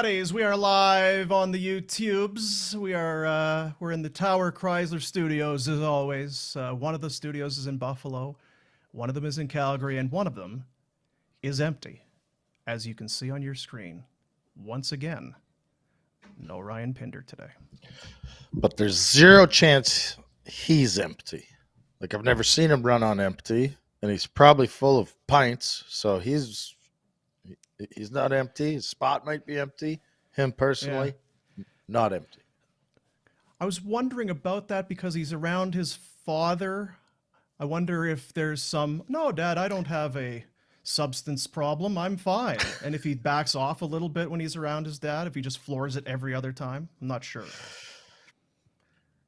buddies, we are live on the YouTubes. We're in the Tower Chrysler studios as always. One of the studios is in Buffalo, one of them is in Calgary, and one of them is empty, as you can see on your screen. Once again, no Ryan Pinder today. But there's zero chance he's empty. Like, I've never seen him run on empty, and he's probably full of pints, so he's not empty. His spot might be empty. Him personally, not empty. I was wondering about that because he's around his father. I wonder if there's some, no, Dad, I don't have a substance problem. I'm fine. And if he backs off a little bit when he's around his dad, if he just floors it every other time, I'm not sure.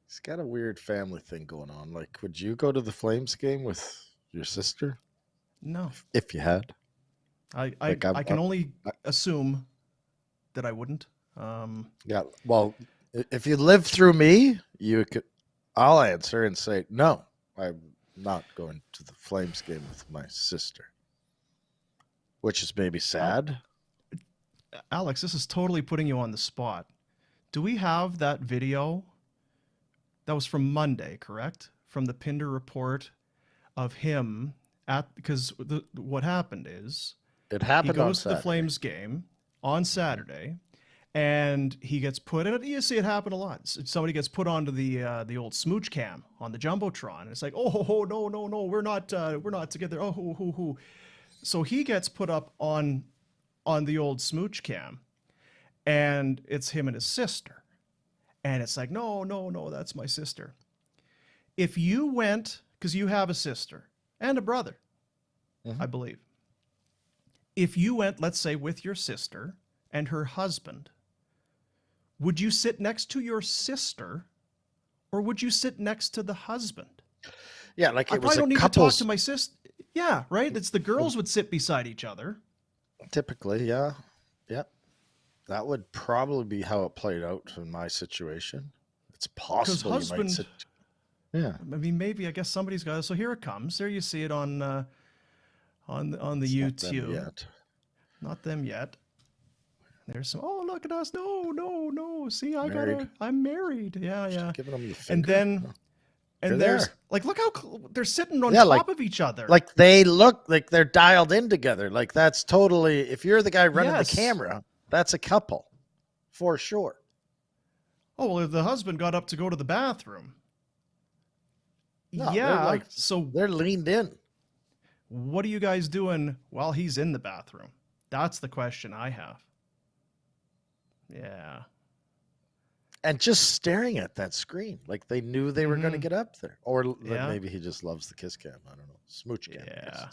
He's got a weird family thing going on. Like, would you go to the Flames game with your sister? No. If you had? I can only assume that I wouldn't. Yeah, well, if you live through me, I'll answer and say, no, I'm not going to the Flames game with my sister. Which is maybe sad. Alex, this is totally putting you on the spot. Do we have that video? That was from Monday, correct? From the Pinder report of him because what happened is it happened. He goes to the Flames game on Saturday, and he gets put in it. You see it happen a lot. Somebody gets put onto the old smooch cam on the jumbotron, and it's like, oh no, we're not together. Oh. So he gets put up on the old smooch cam, and it's him and his sister. And it's like, no, that's my sister. If you went, because you have a sister and a brother, I believe. If you went, let's say, with your sister and her husband, would you sit next to your sister or would you sit next to the husband? Yeah, like it was I don't need to couples... talk to my sister. Yeah, right? It's the girls would sit beside each other. Typically, yeah. That would probably be how it played out in my situation. It's possible you might sit... Yeah. I mean, maybe, I guess somebody's got it. So here it comes. There you see it on the YouTube. Not them yet. There's some, oh, look at us. No. See, I'm married. Yeah. Giving them the finger. And then, and there's like, look how they're sitting on top of each other. Like they look like they're dialed in together. Like that's totally, if you're the guy running the camera, that's a couple for sure. Oh, well, if the husband got up to go to the bathroom. No, yeah. So they're leaned in. What are you guys doing while he's in the bathroom? That's the question I have. Yeah. And just staring at that screen. Like they knew they were going to get up there. Or maybe he just loves the kiss cam. I don't know. Smooch cam. Yeah.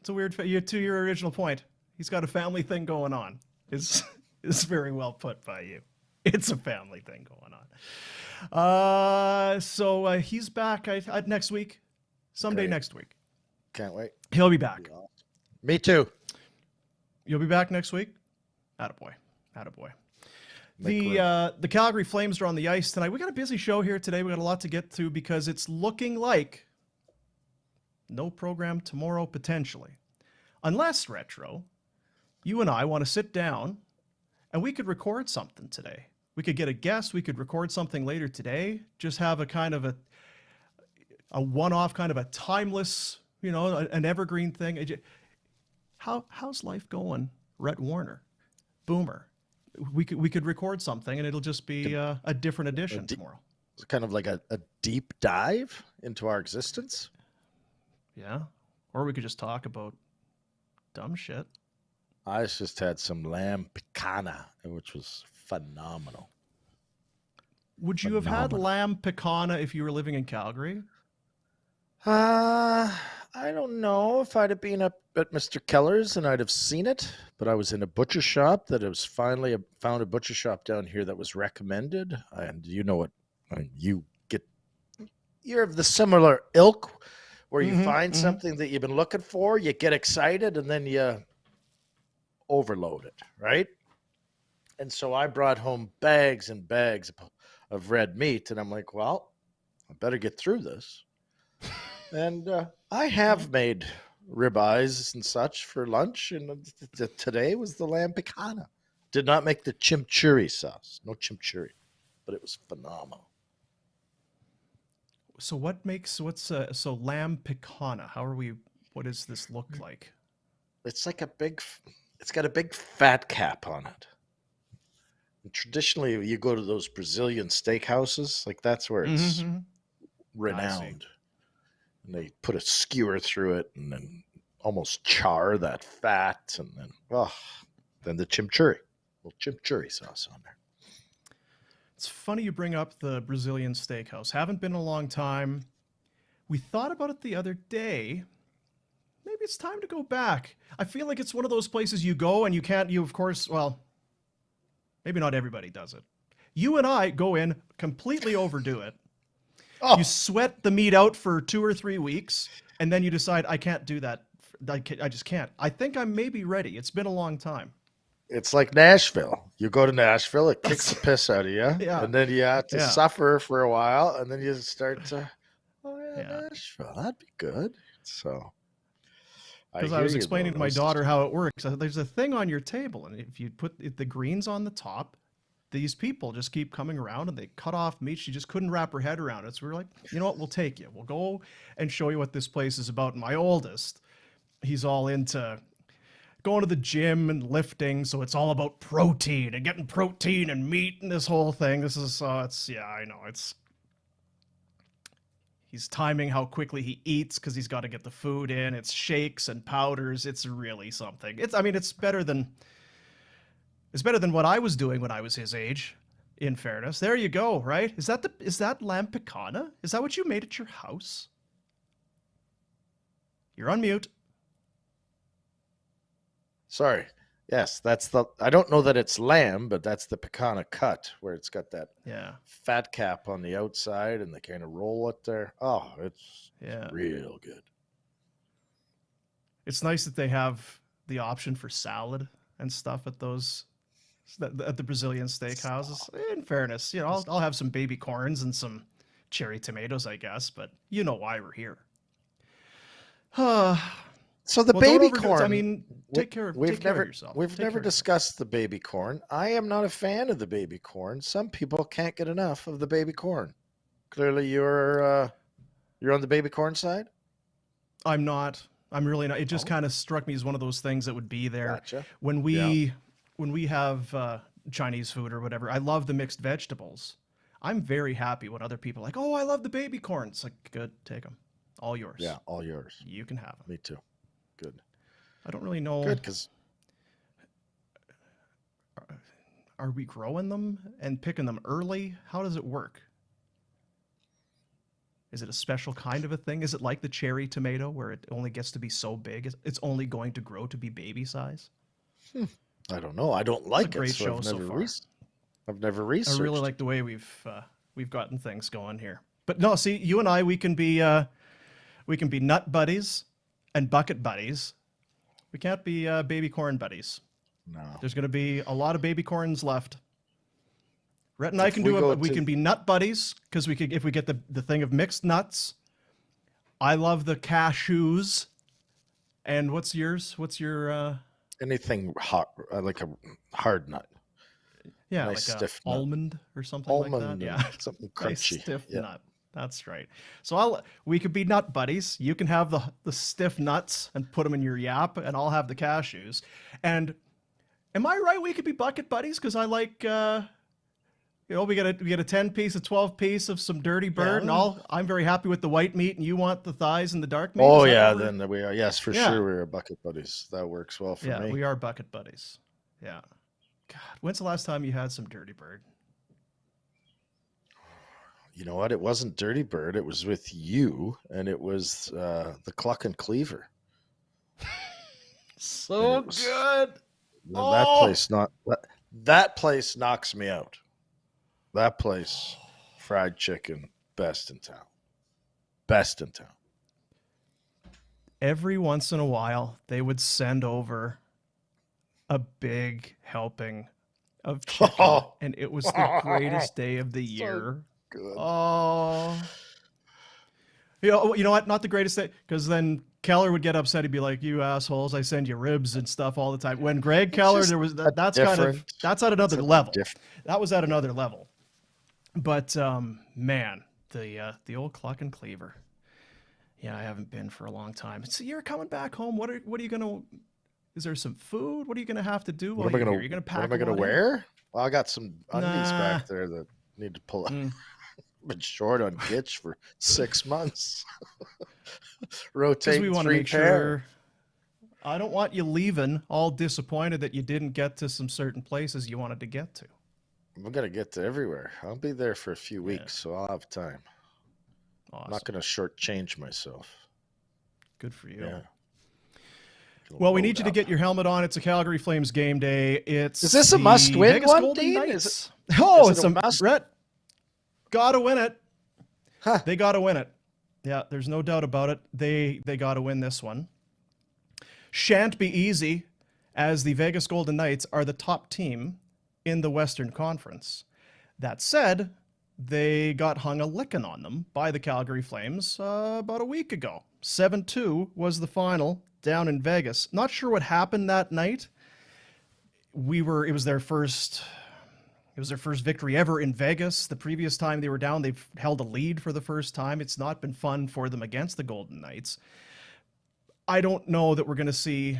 It's a weird, to your original point. He's got a family thing going on. It's very well put by you. It's a family thing going on. So he's back next week. Someday next week. Can't wait. He'll be back. Me too. You'll be back next week? Attaboy. The Calgary Flames are on the ice tonight. We got a busy show here today. We got a lot to get to because it's looking like no program tomorrow potentially. Unless, Retro, you and I want to sit down and we could record something today. We could get a guest. We could record something later today. Just have a kind of a one-off, kind of a timeless, an evergreen thing. How's life going, Rhett Warner, Boomer? We could record something, and it'll just be a different edition tomorrow. It's kind of like a deep dive into our existence. Yeah, or we could just talk about dumb shit. I just had some lamb picana, which was phenomenal. Would you have had lamb picana if you were living in Calgary? I don't know if I'd have been up at Mr. Keller's and I'd have seen it, but I was in a butcher shop that was finally found a butcher shop down here that was recommended. And you know what? You're of the similar ilk where you find something that you've been looking for, you get excited, and then you overload it, right? And so I brought home bags and bags of red meat, and I'm like, well, I better get through this. And I have made ribeyes and such for lunch, and today was the lamb picana. Did not make the chimichurri sauce. No chimichurri, but it was phenomenal. So so lamb picana? What does this look like? It's like it's got a big fat cap on it. And traditionally, you go to those Brazilian steakhouses, like that's where it's Mm-hmm. renowned. And they put a skewer through it and then almost char that fat, and then the chimichurri, little chimichurri sauce on there. It's funny you bring up the Brazilian steakhouse. Haven't been in a long time. We thought about it the other day. Maybe it's time to go back. I feel like it's one of those places you go and of course, well, maybe not everybody does it. You and I go in, completely overdo it. Oh. You sweat the meat out for 2 or 3 weeks, and then you decide, I can't do that. I just can't. I think I'm maybe ready. It's been a long time. It's like Nashville. You go to Nashville, it kicks the piss out of you, Yeah. and then you have to Yeah. suffer for a while, and then you start to, Yeah. Nashville, that'd be good. So, Because I was explaining to my daughter how it works. There's a thing on your table, and if you put the greens on the top, these people just keep coming around and they cut off meat. She just couldn't wrap her head around it. So we were like, you know what? We'll take you. We'll go and show you what this place is about. And my oldest, he's all into going to the gym and lifting. So it's all about protein and getting protein and meat and this whole thing. I know. He's timing how quickly he eats because he's got to get the food in. It's shakes and powders. It's really something. It's better than what I was doing when I was his age, in fairness. There you go, right? Is that lamb picana? Is that what you made at your house? You're on mute. Sorry. Yes, I don't know that it's lamb, but that's the picana cut where it's got that fat cap on the outside and they kind of roll it there. Oh, it's real good. It's nice that they have the option for salad and stuff at the Brazilian steakhouses. In fairness, I'll have some baby corns and some cherry tomatoes, I guess, but you know why we're here. So the baby corn. Take care of yourself. We've never discussed the baby corn. I am not a fan of the baby corn. Some people can't get enough of the baby corn. Clearly, you're on the baby corn side. I'm not. I'm really not. It just kind of struck me as one of those things that would be there. Gotcha. When we have Chinese food or whatever. I love the mixed vegetables. I'm very happy when other people are like, oh, I love the baby corn. It's like, good, take them. All yours. Yeah, all yours. You can have them. Me too. Good. I don't really know. Good, because are we growing them and picking them early? How does it work? Is it a special kind of a thing? Is it like the cherry tomato where it only gets to be so big? It's only going to grow to be baby size? I don't know. I don't like it's a great show so far. I've never researched. I really like the way we've gotten things going here. But no, see, you and I, we can be nut buddies and bucket buddies. We can't be baby corn buddies. No. There's going to be a lot of baby corns left. Rhett and I can do it. We can be nut buddies because if we get the thing of mixed nuts. I love the cashews. And what's yours? What's your anything hot, like a hard nut? Yeah, nice like stiff a nut. almond or something like that. Yeah, something crunchy. Nice stiff nut. That's right. So we could be nut buddies. You can have the stiff nuts and put them in your yap, and I'll have the cashews. And am I right? We could be bucket buddies because I like, we get a 10-piece, a 12-piece of some dirty bird, and I'm very happy with the white meat, and you want the thighs and the dark meat. Oh yeah, then we are. Yes, for sure, we are bucket buddies. That works well for me. Yeah, we are bucket buddies. Yeah. God, when's the last time you had some dirty bird? You know what? It wasn't Dirty Bird. It was with you, and it was the Cluck and Cleaver. So good. That place knocks me out. That place, fried chicken, best in town. Best in town. Every once in a while, they would send over a big helping of chicken, and it was the greatest day of the year. Good. Oh, you know what? Not the greatest day, because then Keller would get upset. He'd be like, "You assholes! I send you ribs and stuff all the time." When Greg Keller, just there was that's different. that's at another It's level. diff- That was at another level. But man, the old Cluck and Cleaver. Yeah, I haven't been for a long time. So you're coming back home. What are you gonna? Is there some food? What are you gonna have to do while What am I you're gonna? here? You're gonna pack. What am I gonna wear? Well, I got some undies Nah. back there that need to pull up. Been short on Gitch for 6 months. Rotate we want to 3 make pair. sure. I don't want you leaving all disappointed that you didn't get to some certain places you wanted to get to. I'm gonna get to everywhere. I'll be there for a few weeks, so I'll have time. Awesome. I'm not gonna shortchange myself. Good for you. Yeah. Well, we need you to get your helmet on. It's a Calgary Flames game day. Is this a must-win Vegas one, Golden Dean? Knights. It's a a must? Rhett. Gotta win it. Huh. They gotta win it. Yeah, there's no doubt about it. They gotta win this one. Shan't be easy, as the Vegas Golden Knights are the top team in the Western Conference. That said, they got hung a licking on them by the Calgary Flames about a week ago. 7-2 was the final down in Vegas. Not sure what happened that night. It was their first victory ever in Vegas. The previous time they were down, they've held a lead for the first time. It's not been fun for them against the Golden Knights. I don't know that we're going to see.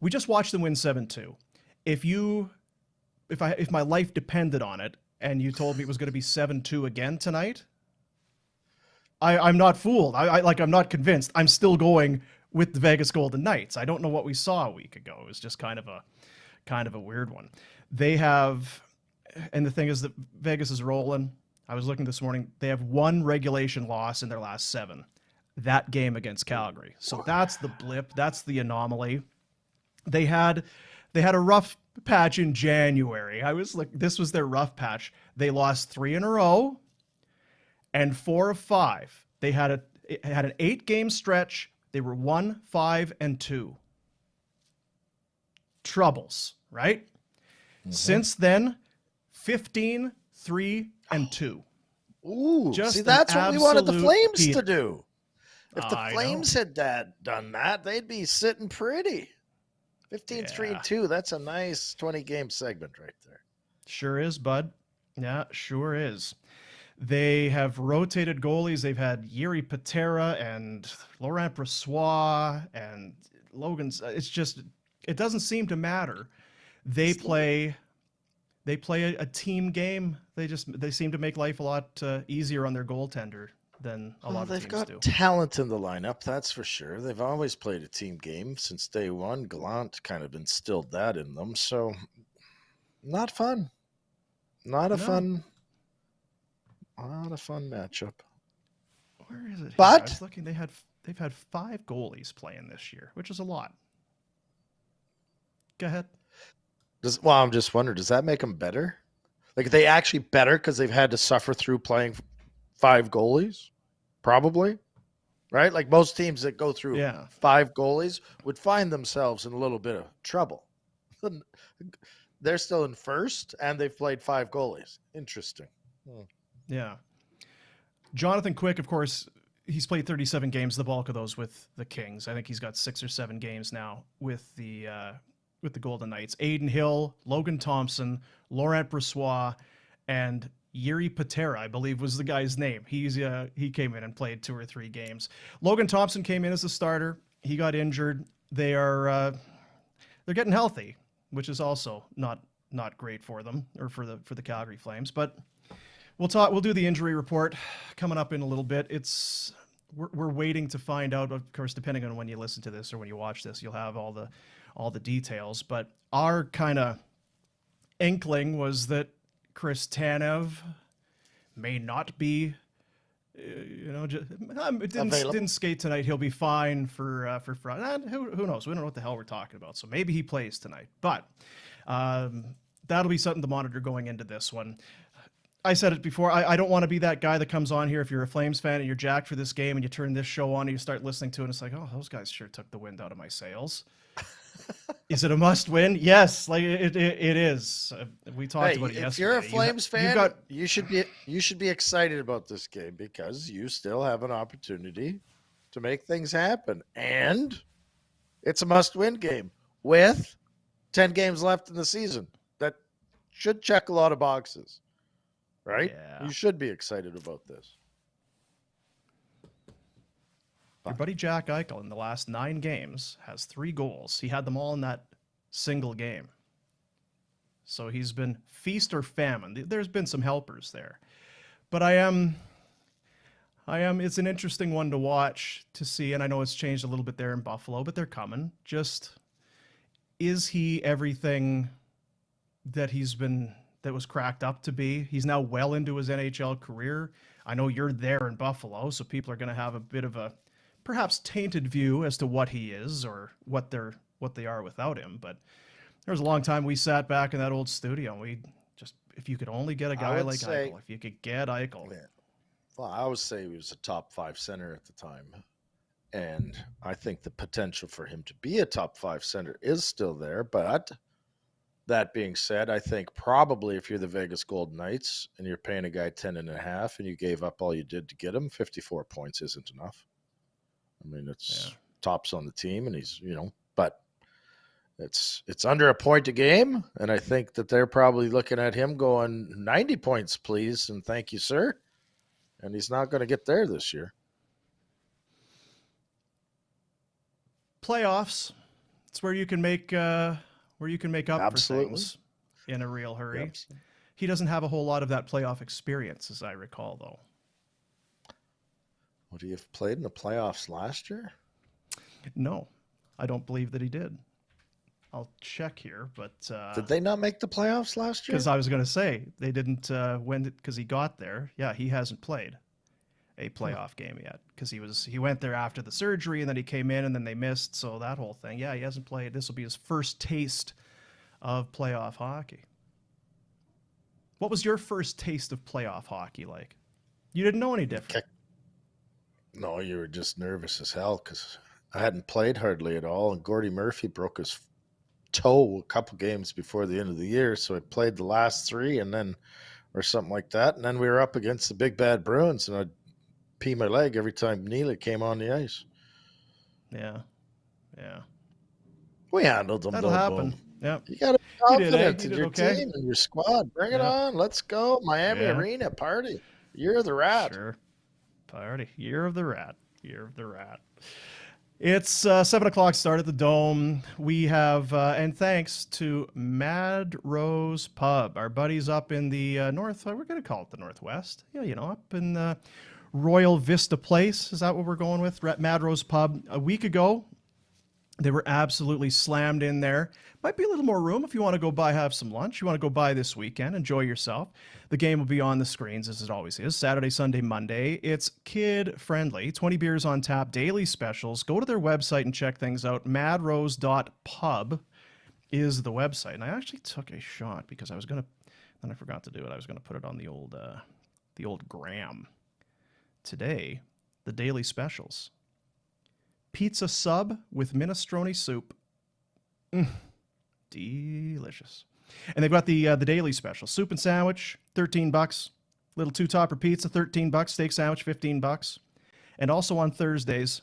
We just watched them win 7-2. If my life depended on it, and you told me it was going to be 7-2 again tonight, I'm not fooled. I'm not convinced. I'm still going with the Vegas Golden Knights. I don't know what we saw a week ago. It was just kind of a weird one. They have, and the thing is that Vegas is rolling. I was looking this morning. They have 1 regulation loss in their last 7. That game against Calgary. So that's the blip. That's the anomaly. They had a rough patch in January. I was like, this was their rough patch. They lost 3 in a row and 4 of 5. They had an 8-game stretch. They were 1-5-2. Troubles, right? Mm-hmm. Since then, 15-3-2. Ooh, see, that's what we wanted the Flames to do. If the Flames had done that, they'd be sitting pretty. 15-3-2. That's a nice 20-game segment right there. Sure is, bud. Yeah, sure is. They have rotated goalies. They've had Jiri Patera and Laurent Brossoit and Logan's. It doesn't seem to matter. They play a team game. They seem to make life a lot easier on their goaltender than a lot of teams do. They've got talent in the lineup, that's for sure. They've always played a team game since day one. Gallant kind of instilled that in them. So, not fun. Not a fun matchup. Where is it? But I was looking. They've had 5 goalies playing this year, which is a lot. Go ahead. I'm just wondering, does that make them better? Like, are they actually better because they've had to suffer through playing 5 goalies? Probably, right? Like most teams that go through 5 goalies would find themselves in a little bit of trouble. They're still in first, and they've played 5 goalies. Interesting. Yeah. Jonathan Quick, of course, he's played 37 games, the bulk of those with the Kings. I think he's got 6 or 7 games now with the Golden Knights. Aiden Hill, Logan Thompson, Laurent Brossoit, and Jiri Patera, I believe was the guy's name. He came in and played 2 or 3 games. Logan Thompson came in as a starter. He got injured. They're getting healthy, which is also not great for them or for the Calgary Flames. But we'll do the injury report coming up in a little bit. We're waiting to find out. Of course, depending on when you listen to this or when you watch this, you'll have all the details. But our kind of inkling was that Chris Tanev may not be, didn't skate tonight. He'll be fine for Friday. Who knows? We don't know what the hell we're talking about. So maybe he plays tonight. But that'll be something to monitor going into this one. I said it before. I don't want to be that guy that comes on here if you're a Flames fan and you're jacked for this game and you turn this show on and you start listening to it and it's like, oh, those guys sure took the wind out of my sails. Is it a must win? Yes, like it is. We talked about it yesterday. If you're a Flames fan, you should be excited about this game because you still have an opportunity to make things happen. And it's a must-win game with 10 games left in the season. That should check a lot of boxes, right? Yeah. You should be excited about this. Your buddy Jack Eichel in the last 9 games has 3 goals. He had them all in that single game. So he's been feast or famine. There's been some helpers there. But it's an interesting one to watch, to see, and I know it's changed a little bit there in Buffalo, but they're coming. Just, is he everything that that was cracked up to be? He's now well into his NHL career. I know you're there in Buffalo, so people are going to have a bit of a perhaps tainted view as to what he is or what they are without him. But there was a long time we sat back in that old studio and we just, if you could only get a guy like Eichel, if you could get Eichel. Yeah. Well, I would say he was a top 5 center at the time. And I think the potential for him to be a top 5 center is still there. But that being said, I think probably if you're the Vegas Golden Knights and you're paying a guy 10.5 and you gave up all you did to get him, 54 points isn't enough. I mean, it's tops on the team, and he's, but it's under a point a game, and I think that they're probably looking at him going 90 points, please, and thank you, sir. And he's not going to get there this year. Playoffs. It's where you can make up Absolutely. for things in a real hurry. Yep. He doesn't have a whole lot of that playoff experience, as I recall, though. Would he have played in the playoffs last year? No, I don't believe that he did. I'll check here, but did they not make the playoffs last year? Because I was going to say they didn't because he got there. Yeah, he hasn't played a playoff game yet because he went there after the surgery and then he came in and then they missed. So that whole thing, yeah, he hasn't played. This will be his first taste of playoff hockey. What was your first taste of playoff hockey like? You didn't know any different. No, you were just nervous as hell because I hadn't played hardly at all, and Gordy Murphy broke his toe a couple games before the end of the year, so I played the last 3 and then, or something like that, and then we were up against the big bad Bruins, and I'd pee my leg every time Neely came on the ice. Yeah. We handled them. That'll happen. Yeah, you got to be confident in your team and your squad. Bring it on. Let's go, Miami Arena party. Year of the Rat. Sure. Party. Year of the Rat. It's 7 o'clock start at the Dome. We have, and thanks to Mad Rose Pub, our buddies up in the north, we're going to call it the Northwest. Yeah, up in the Royal Vista Place. Is that what we're going with? Mad Rose Pub. A week ago, they were absolutely slammed in there. Might be a little more room if you want to go by, have some lunch. You want to go by this weekend, enjoy yourself. The game will be on the screens, as it always is, Saturday, Sunday, Monday. It's kid-friendly, 20 beers on tap, daily specials. Go to their website and check things out. madrose.pub is the website. And I actually took a shot because I was going to, then I forgot to do it. I was going to put it on the old gram. Today, the daily specials. Pizza sub with minestrone soup. Delicious. And they've got the daily special. Soup and sandwich, $13. Little 2-topper pizza, $13. Steak sandwich, $15. And also on Thursdays,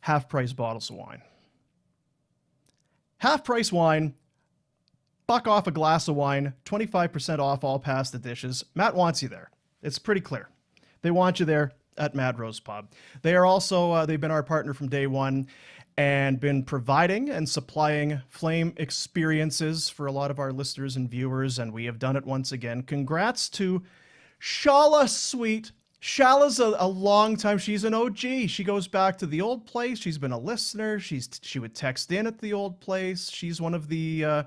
half-price bottles of wine. Half-price wine, $1 off a glass of wine, 25% off all pasta dishes. Matt wants you there. It's pretty clear. They want you there at Mad Rose Pub. They are also, they've been our partner from day one and been providing and supplying Flame experiences for a lot of our listeners and viewers, and we have done it once again. Congrats to Shala Sweet. Shala's a long time. She's an OG. She goes back to the old place. She's been a listener. She would text in at the old place. She's one of the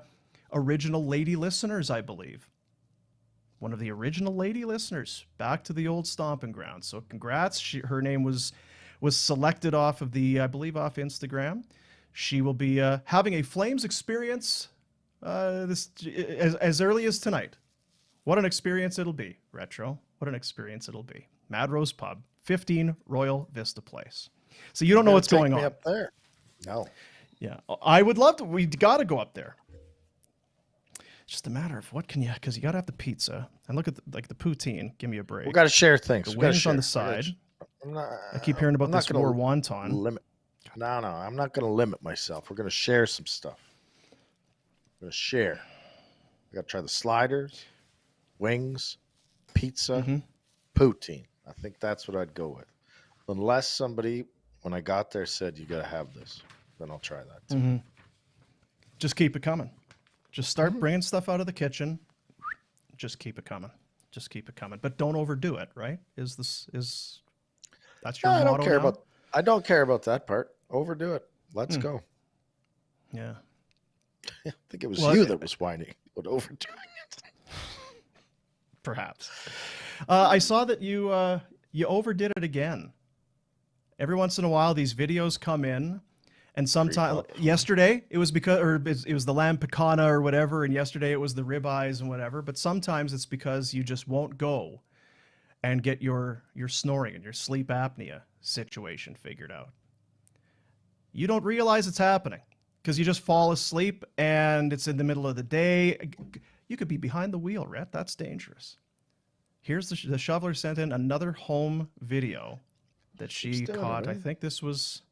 original lady listeners, I believe. One of the original lady listeners back to the old stomping ground. So congrats. Her name was selected off of I believe off Instagram. She will be having a Flames experience as early as tonight. What an experience it'll be, Retro. What an experience it'll be. Mad Rose Pub, 15 Royal Vista Place. So you don't know what's going on up there. No. Yeah, I would love to. We got to go up there. It's just a matter of what can you, because you got to have the pizza and look at the poutine. Give me a break. We got to share things. The wings on the side. I keep hearing about I'm not this gonna war wonton. limit. No, I'm not going to limit myself. We're going to share some stuff. We're going to share. I got to try the sliders, wings, pizza, poutine. I think that's what I'd go with. Unless somebody, when I got there, said, you got to have this. Then I'll try that too. Just keep it coming. Just start bringing stuff out of the kitchen. Just keep it coming. Just keep it coming. But don't overdo it, right? That's your No, motto now? I don't care about that part. Overdo it. Let's go. Yeah. I think it was you that was whining about overdoing it. Perhaps. I saw that you overdid it again. Every once in a while, these videos come in, and sometimes yesterday it was it was the lamb picanha or whatever, and yesterday it was the ribeyes and whatever. But sometimes it's because you just won't go and get your snoring and your sleep apnea situation figured out. You don't realize it's happening because you just fall asleep and it's in the middle of the day. You could be behind the wheel, Rhett. That's dangerous. Here's the shoveler sent in another home video that she caught. I think this was...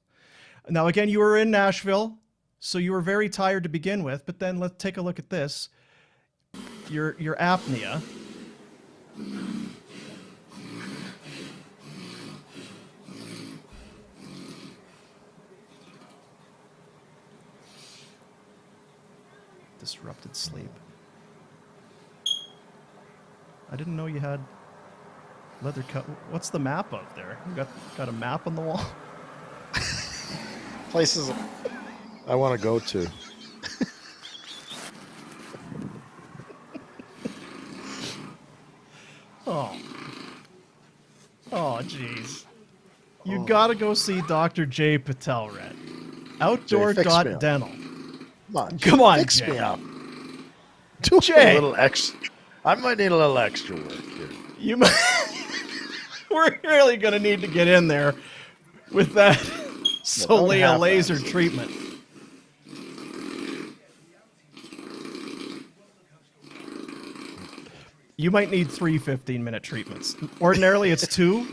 Now, again, you were in Nashville, so you were very tired to begin with, but then let's take a look at this. Your apnea. Disrupted sleep. I didn't know you had leather cut. What's the map up there? You got a map on the wall? Places I want to go to. Oh, jeez. You gotta go see Dr. Jay Patel, Rhett. Outdoor.dental. Come on, fix Jay. me up. Do Jay. a little extra. I might need a little extra work here. You might. We're really gonna need to get in there with that Solea laser treatment. You might need 3 15-minute treatments. Ordinarily, it's two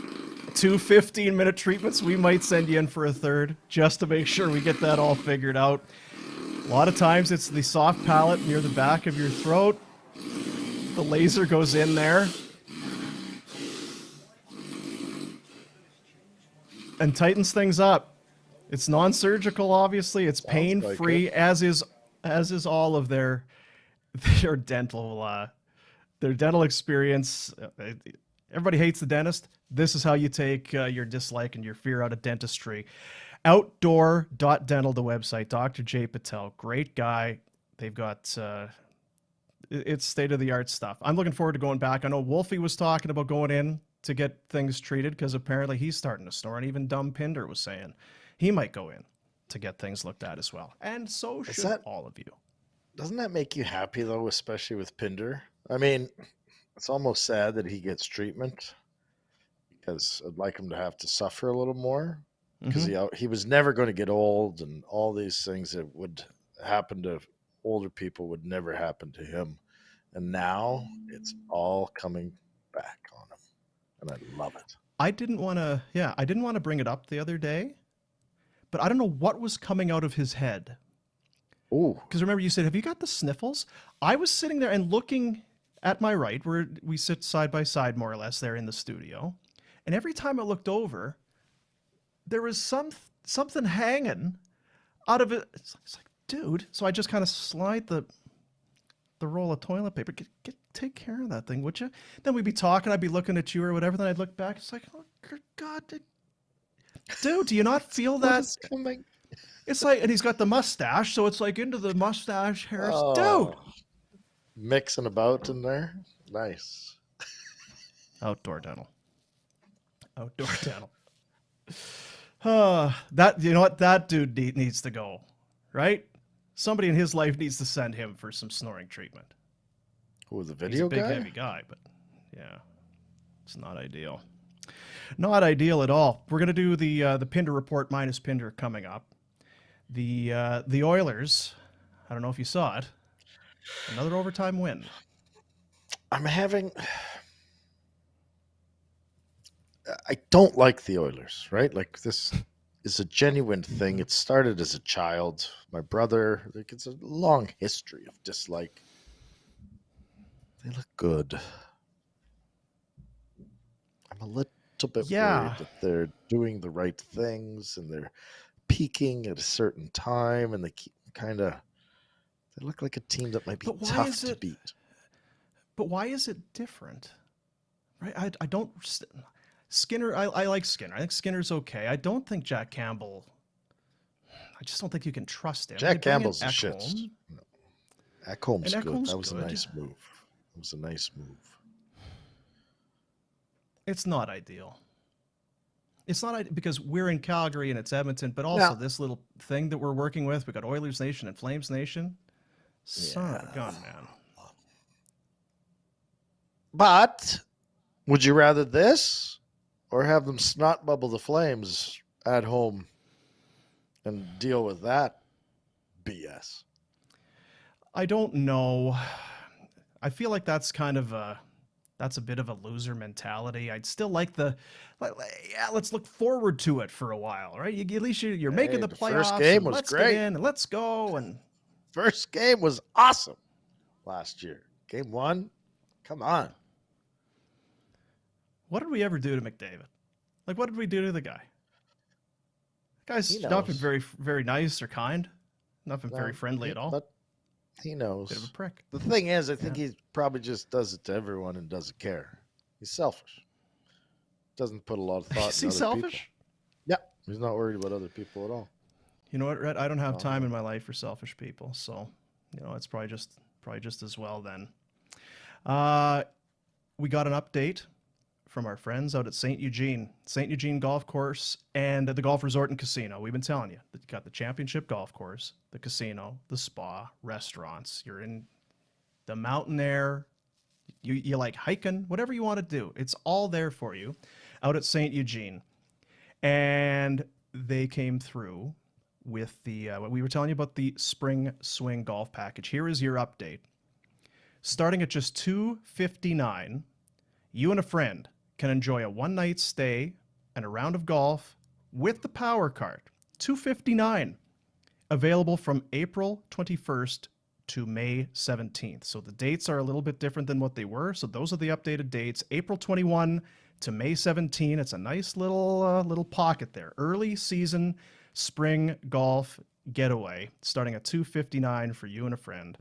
15-minute treatments. We might send you in for a third just to make sure we get that all figured out. A lot of times it's the soft palate near the back of your throat. The laser goes in there and tightens things up. It's non-surgical, obviously. It's pain-free, as is all of their dental experience. Everybody hates the dentist. This is how you take your dislike and your fear out of dentistry. Outdoor.dental, the website. Dr. Jay Patel, great guy. They've got it's state-of-the-art stuff. I'm looking forward to going back. I know Wolfie was talking about going in to get things treated because apparently he's starting to snore, and even dumb Pinder was saying he might go in to get things looked at as well. And so should all of you. Doesn't that make you happy, though, especially with Pinder? I mean, it's almost sad that he gets treatment because I'd like him to have to suffer a little more because he was never going to get old, and all these things that would happen to older people would never happen to him. And now it's all coming back on him, and I love it. I didn't want to bring it up the other day, but I don't know what was coming out of his head. Oh, because remember you said, have you got the sniffles? I was sitting there and looking at my right, where we sit side by side more or less there in the studio, and every time I looked over, there was something hanging out of it. It's like, dude. So I just kind of slide the roll of toilet paper. Take care of that thing, would you? Then we'd be talking. I'd be looking at you or whatever. Then I'd look back. It's like, oh God, dude, do you not feel that? What's coming? It's like, and he's got the mustache, so it's like into the mustache hairs. Dude, mixing about in there. Nice. Outdoor dental. That, you know what? That dude needs to go, right? Somebody in his life needs to send him for some snoring treatment. Who, the video guy? He's a big, heavy guy, but yeah, it's not ideal. Not ideal at all. We're going to do the Pinder report minus Pinder coming up. The Oilers, I don't know if you saw it, another overtime win. I don't like the Oilers, right? Like this is a genuine thing. It started as a child. My brother, like it's a long history of dislike. They look good. I'm a little bit worried Yeah, that they're doing the right things and they're peaking at a certain time and they keep kind of they look like a team that might be but why tough is to it? beat. But why is it different? Right? I don't. Skinner. I like Skinner. I think Skinner's okay. I don't think Jack Campbell. I just don't think you can trust him. They Jack bring in Campbell's a shit. Ekholm, No, Ekholm's and good. Ekholm's That was a good. nice move. It was a nice move. It's not ideal. It's not because we're in Calgary and it's Edmonton, but also Now, this little thing that we're working with. We got Oilers Nation and Flames Nation. Son of a yeah. gun, man. But would you rather this or have them snot bubble the Flames at home and deal with that BS? I don't know. I feel like that's kind of that's a bit of a loser mentality. I'd still like yeah, let's look forward to it for a while, right? At least you're making Hey, the the first playoffs game and was let's get great. in and let's go. And First game was awesome last year. Game 1, come on. what did we ever do to McDavid? Like, what did we do to the guy? The guy's He not been knows. very, very nice or kind. Not been very No, friendly at all. but he Bit of a knows. prick. The thing is, I think he probably just does it to everyone and doesn't care. He's selfish. Doesn't put a lot of thought Is in he other people. selfish? Yeah, he's not worried about other people at all. You know what, Rhett? I don't have No, time no. in my life for selfish people, so it's probably just as well then. We got an update from our friends out at St. Eugene Golf Course and the golf resort and casino. We've been telling you that you got the championship golf course, the casino, the spa, restaurants. You're in the mountain air. You like hiking, whatever you want to do. It's all there for you out at St. Eugene. And they came through with the what we were telling you about the spring swing golf package. Here is your update. Starting at just $259, you and a friend can enjoy a one-night stay and a round of golf with the power cart. $259. Available from April 21st to May 17th. So the dates are a little bit different than what they were. So those are the updated dates. April 21 to May 17. It's a nice little pocket there. Early season spring golf getaway starting at $259 for you and a friend.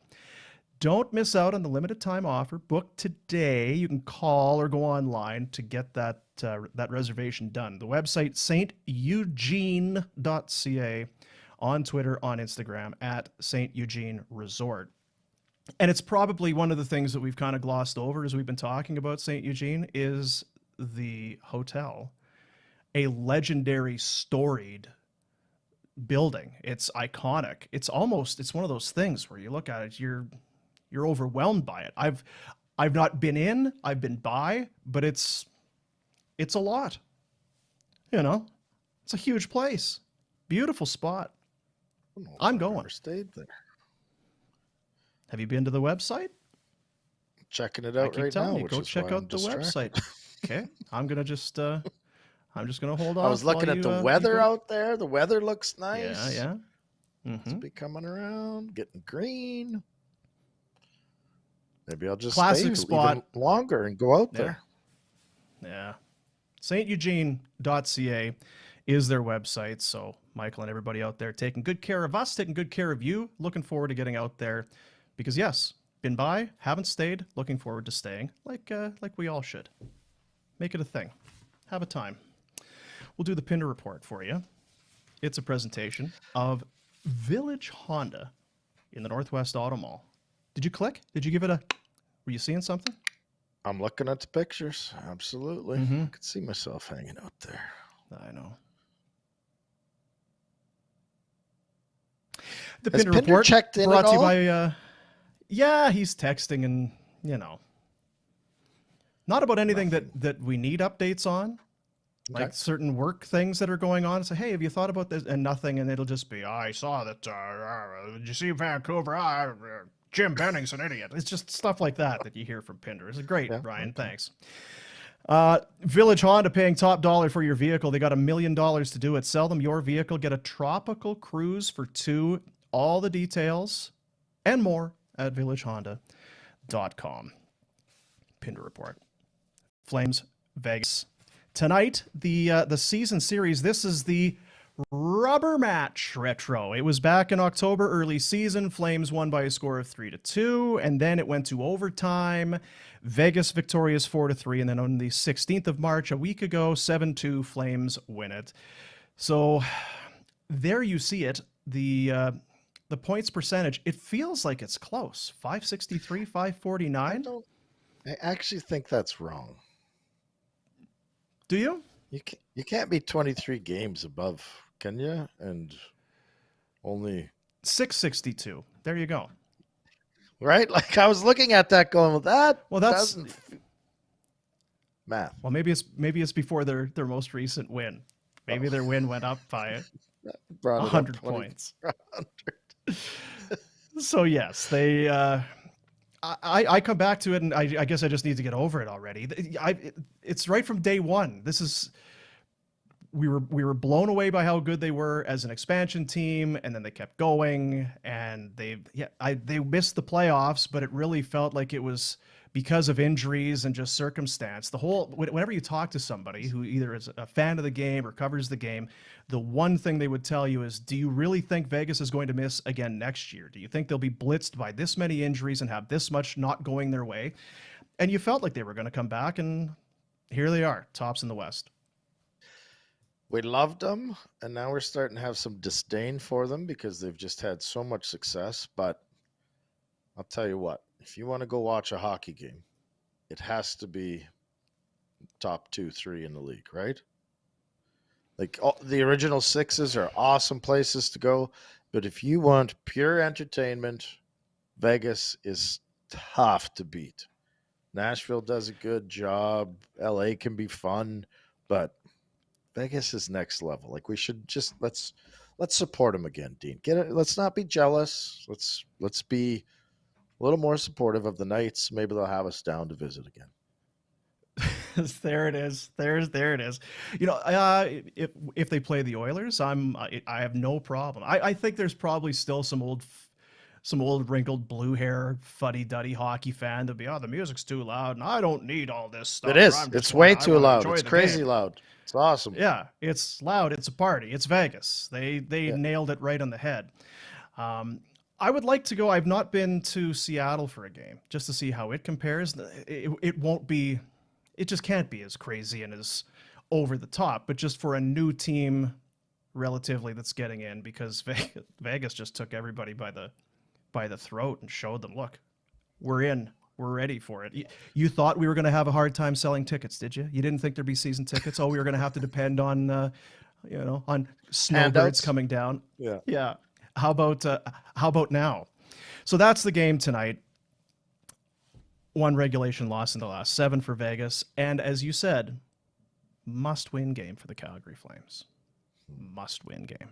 Don't miss out on the limited time offer. Book today. You can call or go online to get that reservation done. The website steugene.ca, on Twitter, on Instagram at St. Eugene Resort. And it's probably one of the things that we've kind of glossed over as we've been talking about St. Eugene is the hotel, a legendary, storied building. It's iconic. It's one of those things where you look at it, you're overwhelmed by it. I've not been in, I've been by, but it's a lot. It's a huge place. Beautiful spot. I'm going. Never stayed there. Have you been to the website? Checking it I out keep right telling now. you, Which go is check why out I'm the distracted. website. Okay, I'm just gonna hold off. I was looking while at the you weather go. out there. The weather looks nice. Yeah. It's be coming around, getting green. Maybe I'll just Classic stay spot. even longer and go out there. Yeah. steugene.ca is their website. So Michael and everybody out there taking good care of us, taking good care of you. Looking forward to getting out there because yes, been by, haven't stayed, looking forward to staying like we all should. Make it a thing. Have a time. We'll do the Pinder report for you. It's a presentation of Village Honda in the Northwest Auto Mall. Did you click? Did you give it a... Were you seeing something? I'm looking at the pictures. Absolutely. I could see myself hanging out there. I know. The Has Pinder Pinder report checked in brought at to you all? by... yeah, he's texting and, not about anything that we need updates on. Like certain work things that are going on. Say, hey, have you thought about this? And nothing. And it'll just be, I saw that. Did you see Vancouver? Jim Benning's an idiot. It's just stuff like that you hear from Pinder. It's great, Yeah, Brian. okay. Thanks. Village Honda paying top dollar for your vehicle. They got $1 million to do it. Sell them your vehicle. Get a tropical cruise for 2. All the details and more at villagehonda.com. Pinder report. Flames Vegas tonight. The season series. This is the rubber match retro. It was back in October, early season. Flames won by a score of 3-2, and then it went to overtime. Vegas victorious 4-3, and then on the 16th of March, a week ago, 7-2, Flames win it. So there you see it. The points percentage, it feels like it's close. 563, 549. I actually think that's wrong. Do you? You can't be 23 games above, can you? And only 662. There you go. Right? Like I was looking at that going, well, that's math. Well, maybe it's before their most recent win. Maybe their win went up by 100 points. So yes, they. I come back to it, and I guess I just need to get over it already. It's right from day one. We were blown away by how good they were as an expansion team, and then they kept going, and they missed the playoffs, but it really felt like it was because of injuries and just circumstance. Whenever you talk to somebody who either is a fan of the game or covers the game, the one thing they would tell you is, do you really think Vegas is going to miss again next year? Do you think they'll be blitzed by this many injuries and have this much not going their way? And you felt like they were going to come back, and here they are, tops in the West. We loved them, and now we're starting to have some disdain for them because they've just had so much success. But I'll tell you what, if you want to go watch a hockey game, it has to be top 2, 3 in the league, right? Like the original sixes are awesome places to go, but if you want pure entertainment, Vegas is tough to beat. Nashville does a good job. LA can be fun, but Vegas is next level. Like we should just let's support them again, Dean. Let's not be jealous. Let's be a little more supportive of the Knights. Maybe they'll have us down to visit again. There it is. There it is. If they play the Oilers, I have no problem. I think there's probably still some old wrinkled blue hair fuddy-duddy hockey fan that'll be, the music's too loud and I don't need all this stuff. It is. It's way too loud. It's crazy loud. It's awesome. Yeah, it's loud. It's a party. It's Vegas. They nailed it right on the head. I would like to go. I've not been to Seattle for a game just to see how it compares. It won't be. It just can't be as crazy and as over the top. But just for a new team, relatively, that's getting in, because Vegas just took everybody by the throat and showed them, look, we're in. We're ready for it. You thought we were going to have a hard time selling tickets, did you? You didn't think there'd be season tickets? Oh, we were going to have to depend on, on snowbirds coming down. Yeah. Yeah. How about now? So that's the game tonight. 1 regulation loss in the last 7 for Vegas, and as you said, must-win game for the Calgary Flames. Must-win game.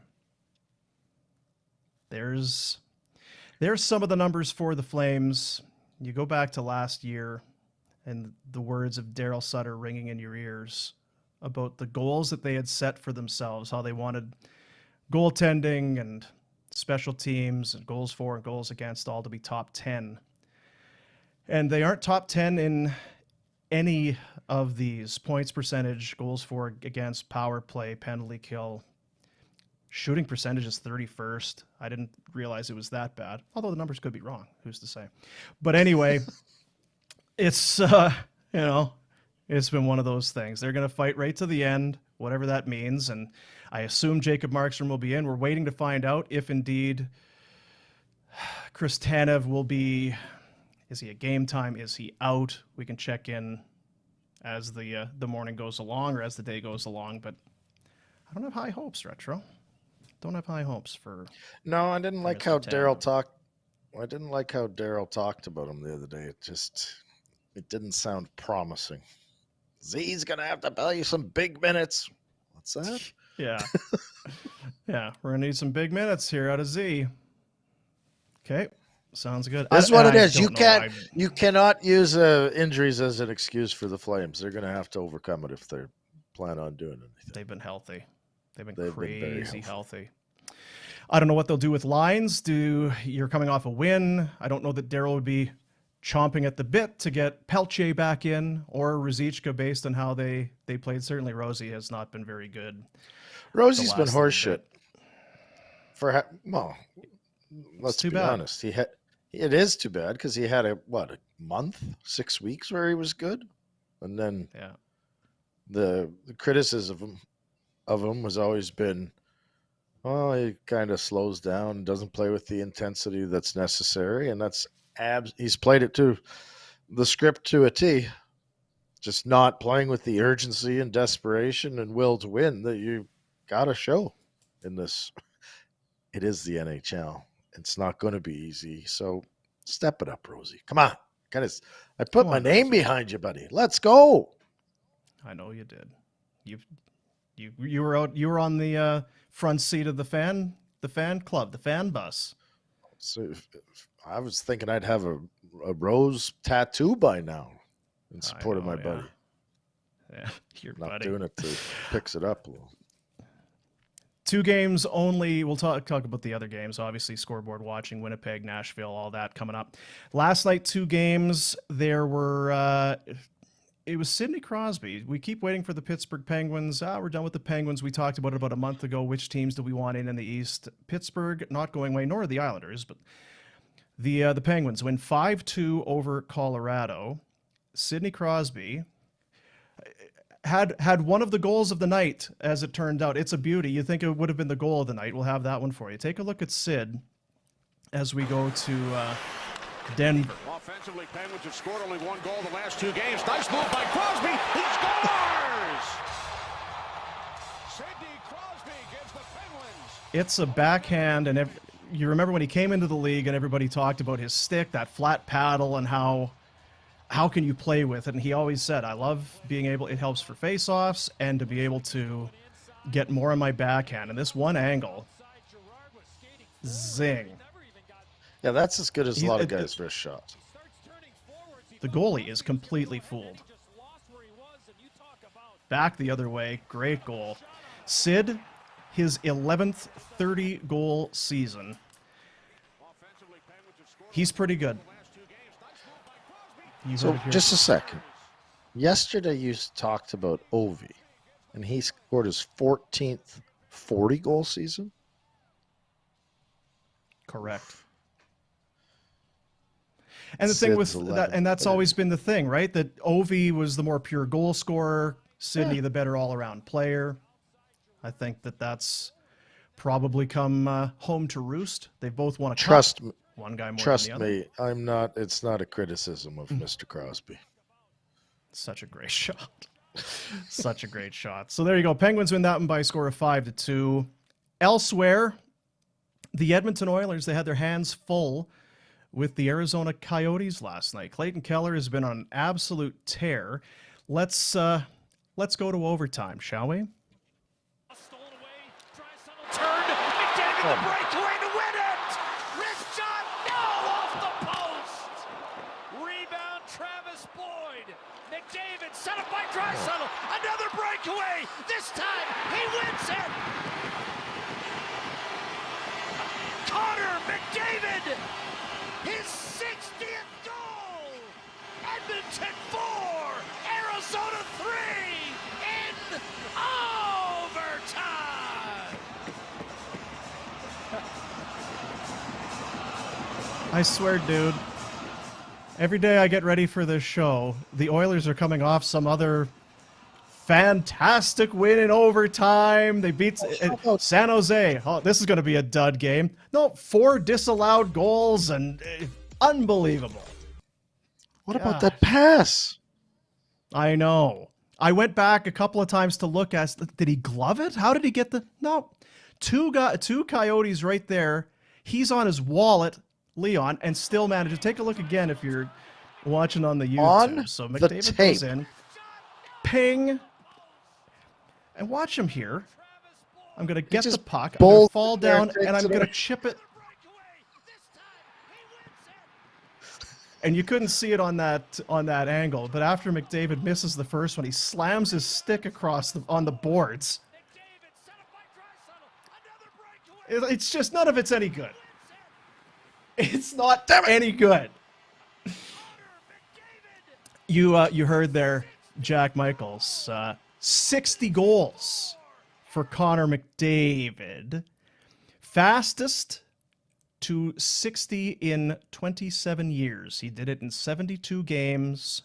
There's some of the numbers for the Flames. You go back to last year and the words of Daryl Sutter ringing in your ears about the goals that they had set for themselves, how they wanted goaltending and special teams and goals for and goals against all to be top 10. And they aren't top 10 in any of these: points percentage, goals for, against, power play, penalty kill. Shooting percentage is 31st. I didn't realize it was that bad, although the numbers could be wrong. Who's to say? But anyway, it's, it's been one of those things. They're going to fight right to the end, whatever that means. And I assume Jacob Markstrom will be in. We're waiting to find out if indeed Chris Tanev will be. Is he a game time? Is he out? We can check in as the morning goes along or as the day goes along. But I don't have high hopes, Retro. Don't have high hopes for. No, I didn't like how Daryl talked. I didn't like how Daryl talked about him the other day. It didn't sound promising. Z's gonna have to play you some big minutes. What's that? Yeah. Yeah, we're gonna need some big minutes here out of Z. Okay. Sounds good. That's what it is. I You cannot use injuries as an excuse for the Flames. They're going to have to overcome it if they plan on doing anything. They've been healthy. They've been Been very crazy healthy. I don't know what they'll do with lines. You're coming off a win. I don't know that Darryl would be chomping at the bit to get Pelche back in or Ruzicka based on how they played. Certainly Rosie has not been very good. Rosie's been horseshit. Let's too be bad. honest. It is too bad because he had a month, 6 weeks where he was good, and then the criticism of him was always been, he kind of slows down, doesn't play with the intensity that's necessary, and that's he's played it to the script to a T. Just not playing with the urgency and desperation and will to win that you got to show in this. It is the NHL. It's not going to be easy. So step it up, Rosie. Come on. I put my name behind you, buddy. Let's go. I know you did. You were out. You were on the front seat of the fan club, the fan bus. So I was thinking I'd have a rose tattoo by now in support of my buddy. Yeah, your not buddy. Doing it to fix it up a little. 2 games only. We'll talk about the other games. Obviously, scoreboard watching, Winnipeg, Nashville, all that coming up. Last night, 2 games. There were. It was Sidney Crosby. We keep waiting for the Pittsburgh Penguins. We're done with the Penguins. We talked about it about a month ago. Which teams do we want in the East? Pittsburgh not going away, nor the Islanders, but the Penguins win 5-2 over Colorado. Sidney Crosby had one of the goals of the night, as it turned out. It's a beauty. You think it would have been the goal of the night. We'll have that one for you. Take a look at Sid as we go to Denver. Offensively, Penguins have scored only 1 goal the last 2 games. Nice move by Crosby. He scores! Sidney Crosby gives the Penguins. It's a backhand, and you remember when he came into the league and everybody talked about his stick, that flat paddle, and how can you play with it? And he always said, I love being able, it helps for face-offs and to be able to get more on my backhand. And this one angle, zing. Yeah, that's as good as a lot of guys' wrist shots. The goalie is completely fooled. Back the other way, great goal. Sid, his 11th 30-goal season. He's pretty good. So just a second. Yesterday you talked about Ovi, and he scored his 14th 40-goal season? Correct. And the thing with that, and that's always been the thing, right? That Ovi was the more pure goal scorer, Sidney the better all-around player. I think that's probably come home to roost. They both won a cup. One guy more than the other. Trust me, I'm not. It's not a criticism of Mr. Crosby. Such a great shot. Such a great shot. So there you go. Penguins win that one by a score of 5-2. Elsewhere, the Edmonton Oilers, they had their hands full with the Arizona Coyotes last night. Clayton Keller has been on an absolute tear. Let's go to overtime, shall we? Stolen away. Turned. McDavid the breakaway to win it. Wrist shot. No, off the post. Rebound. Travis Boyd. McDavid set up by Draisaitl. Another breakaway. This time he wins it. Connor McDavid. His 60th goal. Edmonton 4. Arizona 3 in overtime. I swear, dude, every day I get ready for this show, the Oilers are coming off some other fantastic win in overtime. They beat San Jose. Oh, this is going to be a dud game. No, 4 disallowed goals and unbelievable. What about that pass? I know. I went back a couple of times to look at, did he glove it? How did he get the, no. Two Coyotes right there. He's on his wallet, Leon, and still managed to take a look again if you're watching on the YouTube. So McDavid goes in. Ping. And watch him here. I'm going to get the puck. I'm going to fall down, and I'm going to chip it. And you couldn't see it on that angle, but after McDavid misses the first one, he slams his stick across on the boards. It's just none of it's any good. It's not any good. You heard there, Jack Michaels, 60 goals for Connor McDavid, fastest to 60 in 27 years. He did it in 72 games.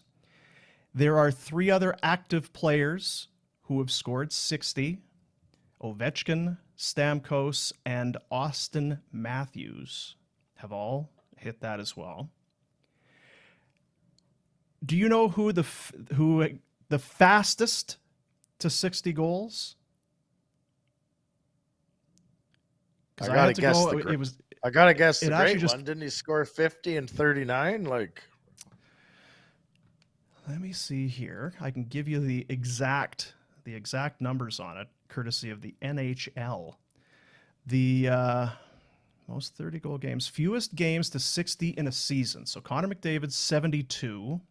There are 3 other active players who have scored 60. Ovechkin, Stamkos, and Austin Matthews have all hit that as well. Do you know who the fastest to 60 goals? I gotta guess. I gotta guess the great just, one. Didn't he score 50 and 39? Like, let me see here. I can give you the exact numbers on it, courtesy of the NHL. The most 30-goal games, fewest games to 60 in a season. So Connor McDavid, 72.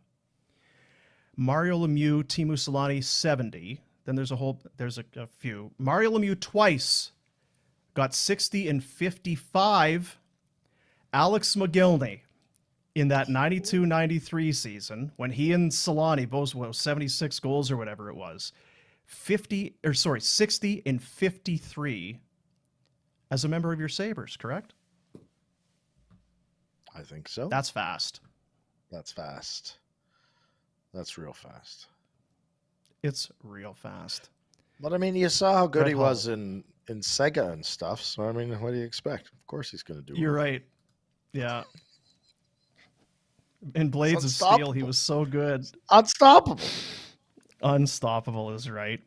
Mario Lemieux, Teemu Selanne, 70. Then there's a few. Mario Lemieux twice got 60 and 55. Alex McGillney in that 92-93 season, when he and Selanne both 76 goals or whatever it was, 60 and 53 as a member of your Sabres, correct? I think so. That's fast. That's fast. That's real fast. It's real fast. But I mean, you saw how good he was in Sega and stuff. So I mean, what do you expect? Of course, he's going to do. You're right. Yeah. In Blades of Steel, he was so good. Unstoppable. Unstoppable is right.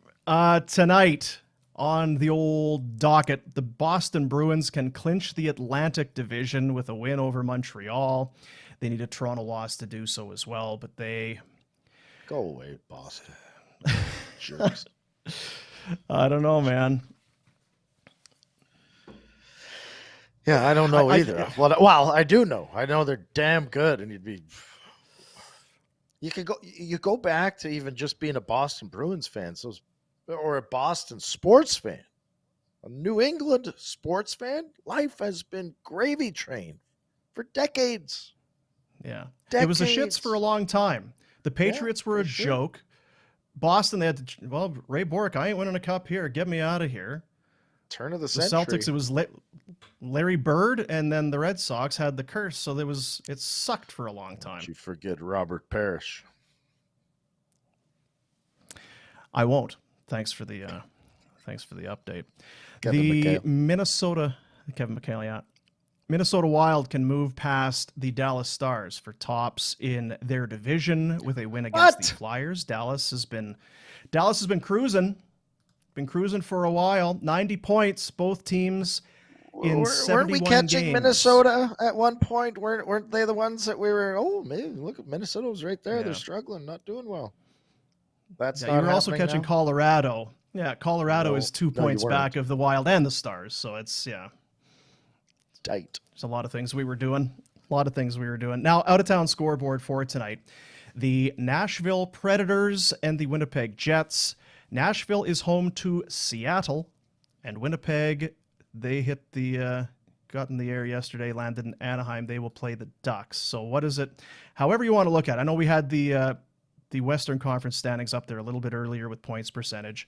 Tonight on the old docket, the Boston Bruins can clinch the Atlantic Division with a win over Montreal. They need a Toronto loss to do so as well, but they... Go away, Boston. Jerks. I don't know, man. Yeah, I don't know either. Well, I do know. I know they're damn good, and you go back to even just being a Boston Bruins fan, or a Boston sports fan, a New England sports fan. Life has been gravy train for decades. Yeah, it was the shits for a long time. The Patriots were a joke. Boston, they had to, well, Ray Bourque, I ain't winning a cup here. Get me out of here. Turn of the century. century. Celtics, it was Larry Bird, and then the Red Sox had the curse, so it sucked for a long time. Don't you forget Robert Parrish. I won't. Thanks for the update. Kevin McHale, yeah. Minnesota Wild can move past the Dallas Stars for tops in their division with a win against the Flyers. Dallas has been cruising. Been cruising for a while. 90 points, both teams in 71 Weren't we catching games. Minnesota at one point? Weren't they the ones that we were, oh, man, look, Minnesota was right there. Yeah. They're struggling, not doing well. That's not you were also catching now? Colorado. Yeah, Colorado is 2 points back of the Wild and the Stars. So it's, tight. There's a lot of things we were doing. Now, out-of-town scoreboard for tonight. The Nashville Predators and the Winnipeg Jets. Nashville is home to Seattle, and Winnipeg, they got in the air yesterday, landed in Anaheim. They will play the Ducks. So what is it? However you want to look at it. I know we had the Western Conference standings up there a little bit earlier with points percentage.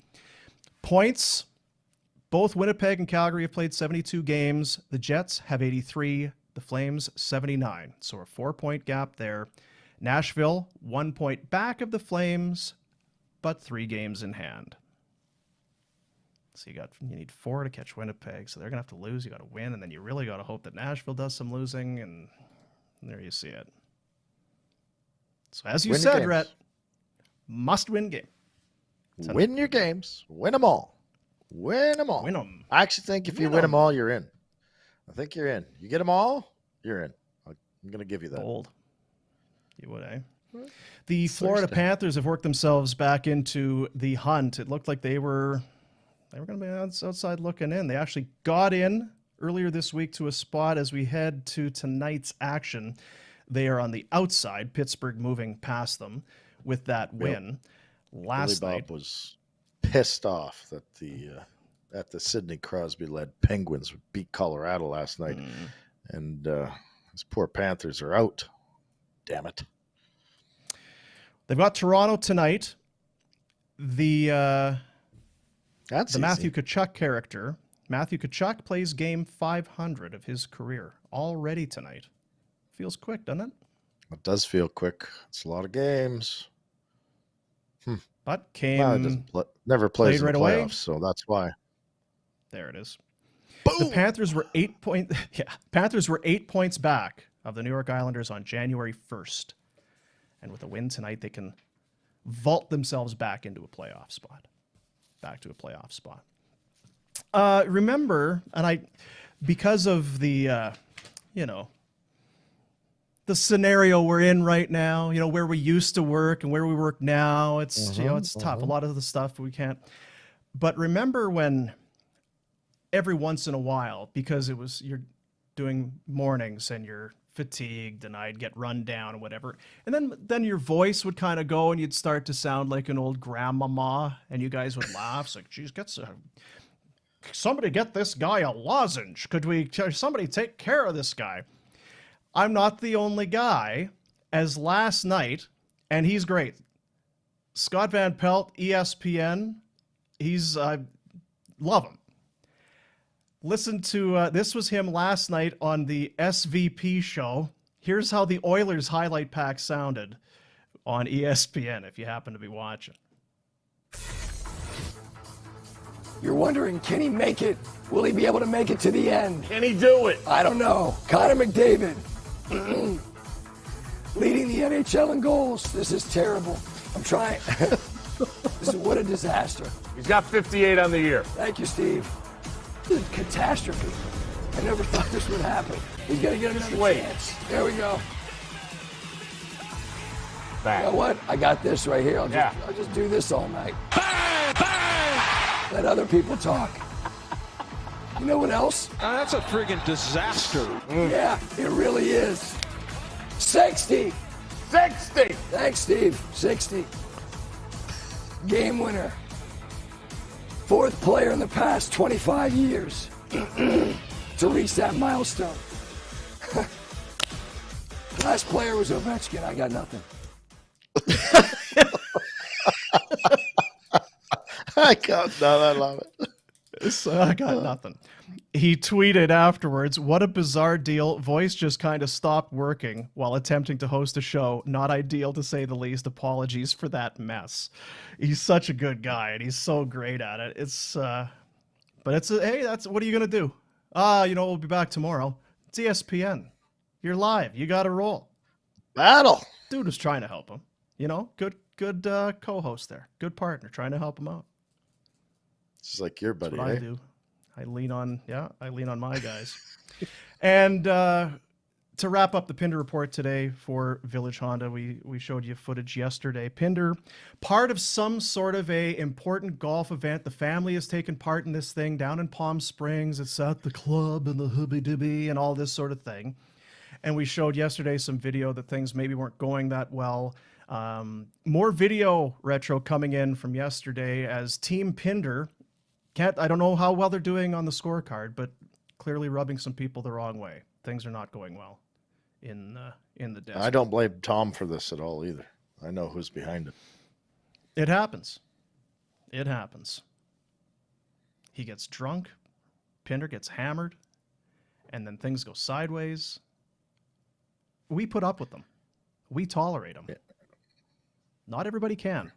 Points, both Winnipeg and Calgary have played 72 games. The Jets have 83, the Flames 79. So a 4-point gap there. Nashville, 1 point back of the Flames, but 3 games in hand. So you need 4 to catch Winnipeg. So they're going to have to lose. You got to win, and then you really got to hope that Nashville does some losing, and there you see it. So as you said, Rhett, must-win game. Win your games. Win them all. Win them all. Win them. I actually think if you win them all, you're in. I think you're in. You get them all, you're in. I'm going to give you that. Bold. You would, eh? The Florida Panthers have worked themselves back into the hunt. It looked like they were going to be outside looking in. They actually got in earlier this week to a spot as we head to tonight's action. They are on the outside, Pittsburgh moving past them with that win. Last Billy night Bob was pissed off that the Sidney Crosby-led Penguins beat Colorado last night, and his poor Panthers are out. Damn it! They've got Toronto tonight. The That's Matthew easy. Tkachuk character. Matthew Tkachuk plays game 500 of his career already tonight. Feels quick, doesn't it? It does feel quick. It's a lot of games. But never plays in right the away. playoffs, so that's why. There it is. Boom! The Panthers were 8 points back of the New York Islanders on January 1st. And with a win tonight, they can vault themselves back into a playoff spot. Remember, and because of the, the scenario we're in right now, where we used to work and where we work now, it's, it's tough. A lot of the stuff we can't. But remember when every once in a while, because you're doing mornings and you're fatigued and I'd get run down and whatever. And then your voice would kind of go and you'd start to sound like an old grandmama and you guys would laugh. It's like, geez, somebody get this guy a lozenge. Somebody take care of this guy? I'm not the only guy, as last night, and he's great. Scott Van Pelt, ESPN, I love him. Listen to, this was him last night on the SVP show. Here's how the Oilers highlight pack sounded on ESPN, if you happen to be watching. You're wondering, can he make it? Will he be able to make it to the end? Can he do it? I don't know. Connor McDavid, leading the NHL in goals. This is terrible. I'm trying. What a disaster. He's got 58 on the year. Thank you, Steve. This is a catastrophe. I never thought this would happen. He's got to get another chance. There we go. Back. You know what? I got this right here. I'll just do this all night. Bang! Bang! Let other people talk. You know what else? That's a friggin' disaster. Yeah, it really is. 60. 60. Thanks, Steve. 60. Game winner. Fourth player in the past 25 years to reach that milestone. Last player was Ovechkin. I got nothing. I love it. So I got nothing. He tweeted afterwards, "What a bizarre deal. Voice just kind of stopped working while attempting to host a show. Not ideal to say the least. Apologies for that mess." He's such a good guy and he's so great at it. Hey, that's what are you gonna do? We'll be back tomorrow. It's ESPN. You're live. You got to roll. Battle. Dude was trying to help him. Good co-host there. Good partner trying to help him out. It's like your buddy. That's what I do. I lean on my guys. And to wrap up the Pinder report today for Village Honda, we showed you footage yesterday. Pinder, part of some sort of a important golf event. The family has taken part in this thing down in Palm Springs. It's at the club and the hooby-dooby and all this sort of thing. And we showed yesterday some video that things maybe weren't going that well. More video retro coming in from yesterday as Team Pinder I don't know how well they're doing on the scorecard, but clearly rubbing some people the wrong way. Things are not going well in the desert. I don't blame Tom for this at all either. I know who's behind it. It happens. He gets drunk, Pinder gets hammered, and then things go sideways. We put up with them. We tolerate them. Yeah. Not everybody can.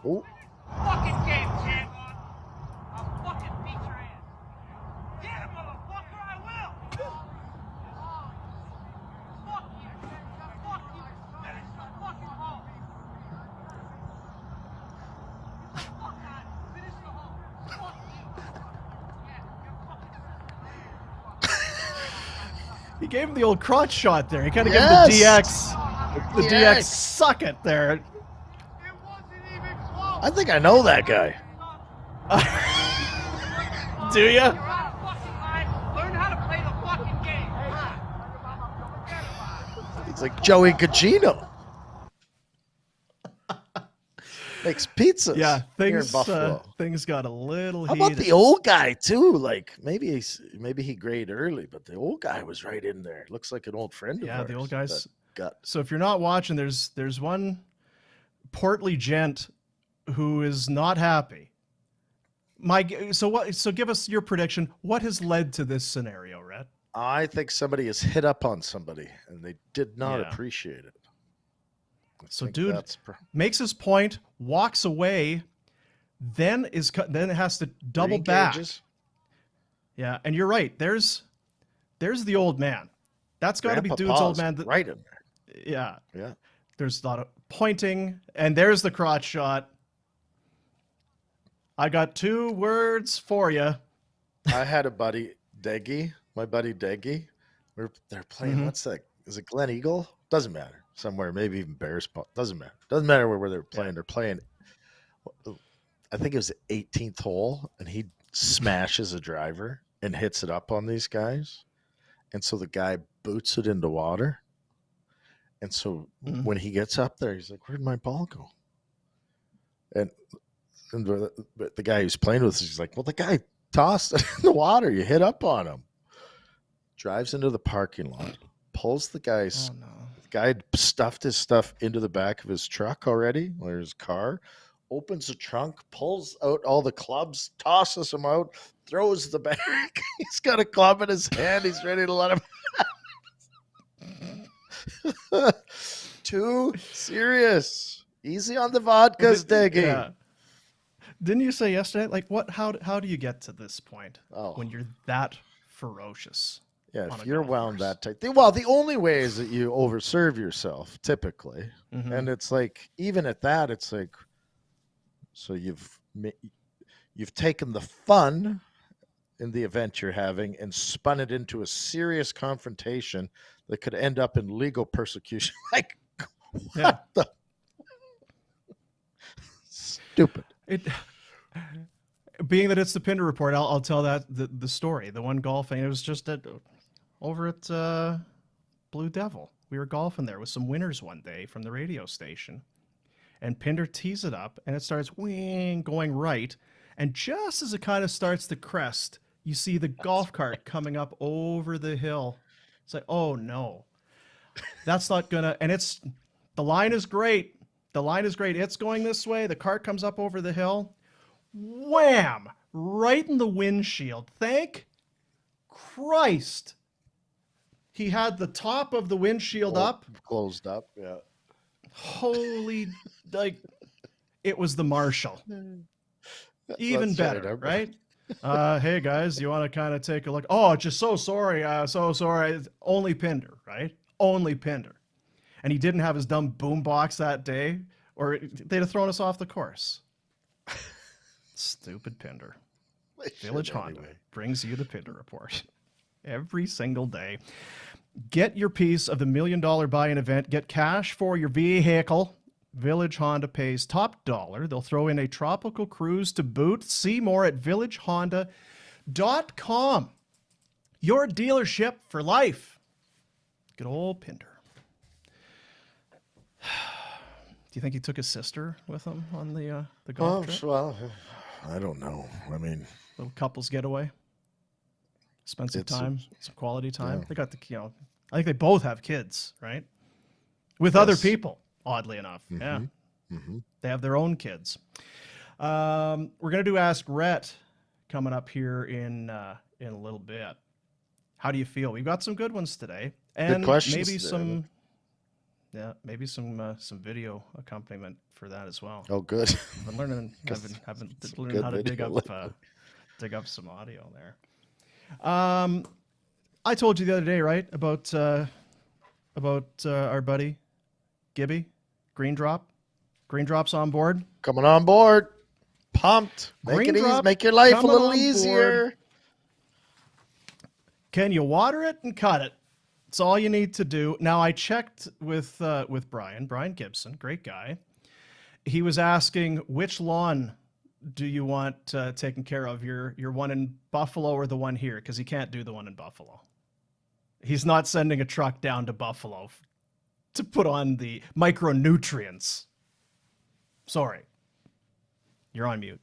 Oh. Fucking game, champ. I'll fucking beat your ass. Get him, motherfucker, I will. Fuck you. Fuck you. Finish the fucking hole. Fuck that. Finish the hole. Fuck you. Yeah, you're fucking. He gave him the old crotch shot there. He kind of gave him the DX. The DX suck it there. I think I know that guy. Do you? You're out of fucking line. Learn how to play the fucking game. Forget about it. It's like Joey Gugino. Makes pizzas. Yeah, here in Buffalo. things got a little How heated. about the old guy too? Like maybe he grayed early, but the old guy was right in there. Looks like an old friend of ours. Yeah, the old guys. that got So if you're not watching, there's one portly gent who is not happy. So give us your prediction. What has led to this scenario, Rhett? I think somebody has hit up on somebody and they did not Yeah. appreciate it. I So think dude that's makes his point, walks away, then it has to double back. re-engages. Yeah, and you're right. There's the old man. That's got to be Grandpa dude's old Pa's man. right in there. Yeah. Yeah. There's a lot of pointing, and there's the crotch shot. I got 2 words for you. I had a buddy, Deggy, my buddy Deggy. They're playing. Mhm. What's that? Is it Glen Eagle? Doesn't matter. Somewhere, maybe even Bears. Doesn't matter. Doesn't matter where they're playing. Yeah. They're playing. I think it was the 18th hole, and he smashes a driver and hits it up on these guys, and so the guy boots it into water. And so Mhm. when he gets up there, he's like, "Where'd my ball go?" And the guy who's playing with us, he's like, "Well, the guy tossed it in the water. You hit up on him." Drives into the parking lot, pulls the guy's. Oh no. The guy had stuffed his stuff into the back of his truck already, or his car. Opens the trunk, pulls out all the clubs, tosses them out, throws the bag. He's got a club in his hand. He's ready to let him. Too serious. Easy on the vodkas, Deggy. Yeah. Didn't you say yesterday, like, what? How do you get to this point Oh. when you're that ferocious? Yeah, on if a you're golf wound course? that tight. Well, the only way is that you overserve yourself, typically. Mhm. And it's like, even at that, it's like, so you've taken the fun in the event you're having and spun it into a serious confrontation that could end up in legal persecution. Like, what Yeah. the? Stupid. It being that it's the Pinder report, I'll tell that the story. The one golfing, it was just over at Blue Devil. We were golfing there with some winners one day from the radio station, and Pinder tees it up, and it starts going right, and just as it kind of starts to crest, you see the golf cart coming up over the hill. It's like, oh no, that's not gonna. And the line is great. The line is great. It's going this way. The cart comes up over the hill. Wham! Right in the windshield. Thank Christ. He had the top of the windshield up. Closed up. Yeah. Holy, like, it was the Marshal. Even That's better, right? Hey guys, you want to kind of take a look? Oh, just so sorry. So sorry. It's only Pinder, right? Only Pinder. And he didn't have his dumb boombox that day, or they'd have thrown us off the course. Stupid Pinder. Village Honda brings you the Pinder report every single day. Get your piece of the $1 million buy-in event. Get cash for your vehicle. Village Honda pays top dollar. They'll throw in a tropical cruise to boot. See more at villagehonda.com. Your dealership for life. Good old Pinder. Do you think he took his sister with him on the golf trip? Well, I don't know. I mean, Little couples getaway. Spend some time, some quality time. yeah. They got I think they both have kids, right? With other Yes. people, oddly enough. Yeah. mhm. They have their own kids. We're going to do Ask Rhett coming up here in a little bit. How do you feel? We've got some good ones today. And questions maybe today. some video accompaniment for that as well. Oh, good. I've been learning, I've been learning good how to video dig up some audio there. I told you the other day, right, about our buddy Gibby, Green Drop. Green Drop's on board. Coming on board. Pumped. Make Green it easy. Drop Make your life a coming little on easier. board. Can you water it and cut it? It's all you need to do. Now, I checked with Brian Gibson, great guy. He was asking which lawn do you want taken care of? Your one in Buffalo or the one here? Because he can't do the one in Buffalo. He's not sending a truck down to Buffalo to put on the micronutrients. Sorry. You're on mute.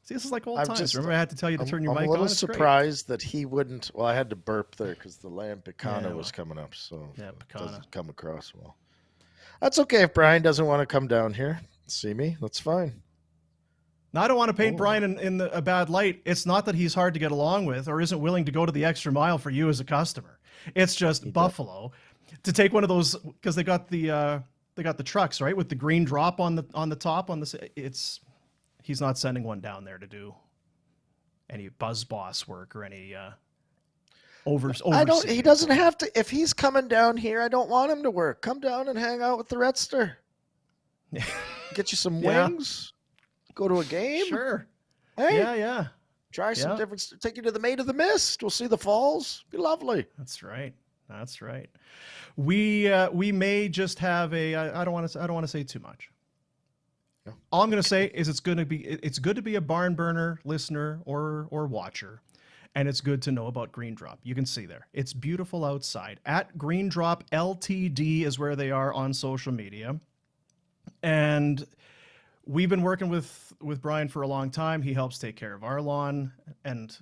See, this is like old times. Remember I had to tell you to turn your mic on? I'm a little It's great. surprised that he wouldn't. Well, I had to burp there because the lamb picana was coming up, so Yeah, it picana. doesn't come across well. That's okay if Brian doesn't want to come down here and see me. That's fine. Now, I don't want to paint Brian in a bad light. It's not that he's hard to get along with or isn't willing to go to the extra mile for you as a customer. It's just Buffalo to take one of those, because they got the trucks, right, with the green drop on the top on the. He's not sending one down there to do any buzz boss work or any He doesn't have to. If he's coming down here, I don't want him to work. Come down and hang out with the Rhettster. Get you some wings. Go to a game. Sure. Hey, Yeah. try some different. Take you to the Maid of the Mist. We'll see the falls. Be lovely. That's right. We may just have a. I don't want to say too much. No. All I'm going to say is it's good to be a barn burner listener or watcher, and it's good to know about Green Drop. You can see there. It's beautiful outside. At Green Drop LTD is where they are on social media. And we've been working with Brian for a long time. He helps take care of our lawn, and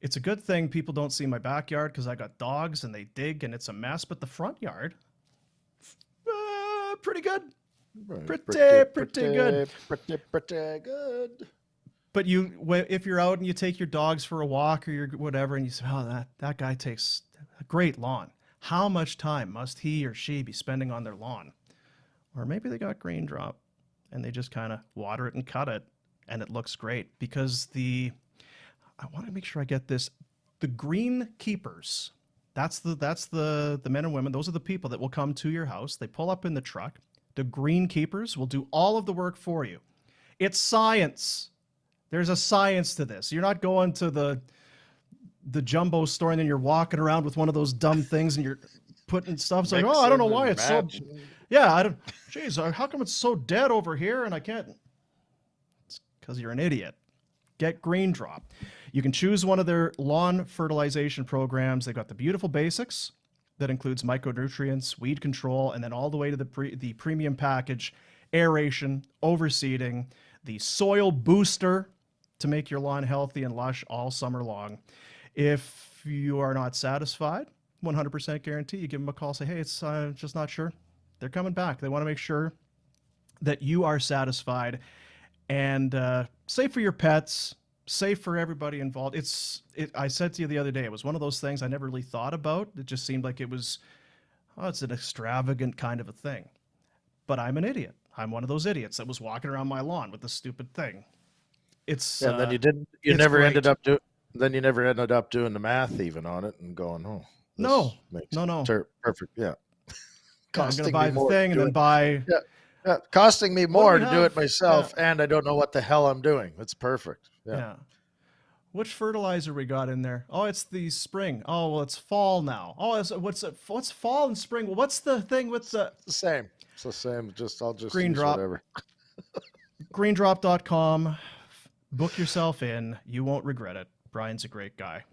it's a good thing people don't see my backyard because I got dogs and they dig and it's a mess, but the front yard, pretty good. Pretty good. Pretty good. But if you're out and you take your dogs for a walk or your whatever, and you say, "Oh, that guy takes a great lawn. How much time must he or she be spending on their lawn?" Or maybe they got Green Drop, and they just kind of water it and cut it, and it looks great. Because I want to make sure I get this. The green keepers. That's the men and women. Those are the people that will come to your house. They pull up in the truck. The green keepers will do all of the work for you. It's science. There's a science to this. You're not going to the jumbo store and then you're walking around with one of those dumb things and you're putting stuff. It's like, I don't know why it's so. Yeah, I don't. Geez, how come it's so dead over here and I can't? It's because you're an idiot. Get Green Drop. You can choose one of their lawn fertilization programs. They've got the beautiful basics that includes micronutrients, weed control, and then all the way to the premium package, aeration, overseeding, the soil booster to make your lawn healthy and lush all summer long. If you are not satisfied, 100% guarantee, you give them a call, say, hey, it's just not sure. They're coming back. They want to make sure that you are satisfied and safe for your pets, safe for everybody involved. I said to you the other day, it was one of those things I never really thought about. It just seemed like it's an extravagant kind of a thing. But I'm an idiot. I'm one of those idiots that was walking around my lawn with this stupid thing. It's and then you never ended up doing the math even on it and going, no. Perfect. Yeah. I'm going to buy the thing and then buy. Yeah. Costing me more to do it myself, and I don't know what the hell I'm doing. It's perfect. Yeah. Which fertilizer we got in there? Oh, it's the spring. Oh, well, it's fall now. Oh, what's fall and spring? Well, what's the thing with the? It's the same. It's the same. I'll just Green use Drop. Whatever. GreenDrop.com. Book yourself in. You won't regret it. Brian's a great guy.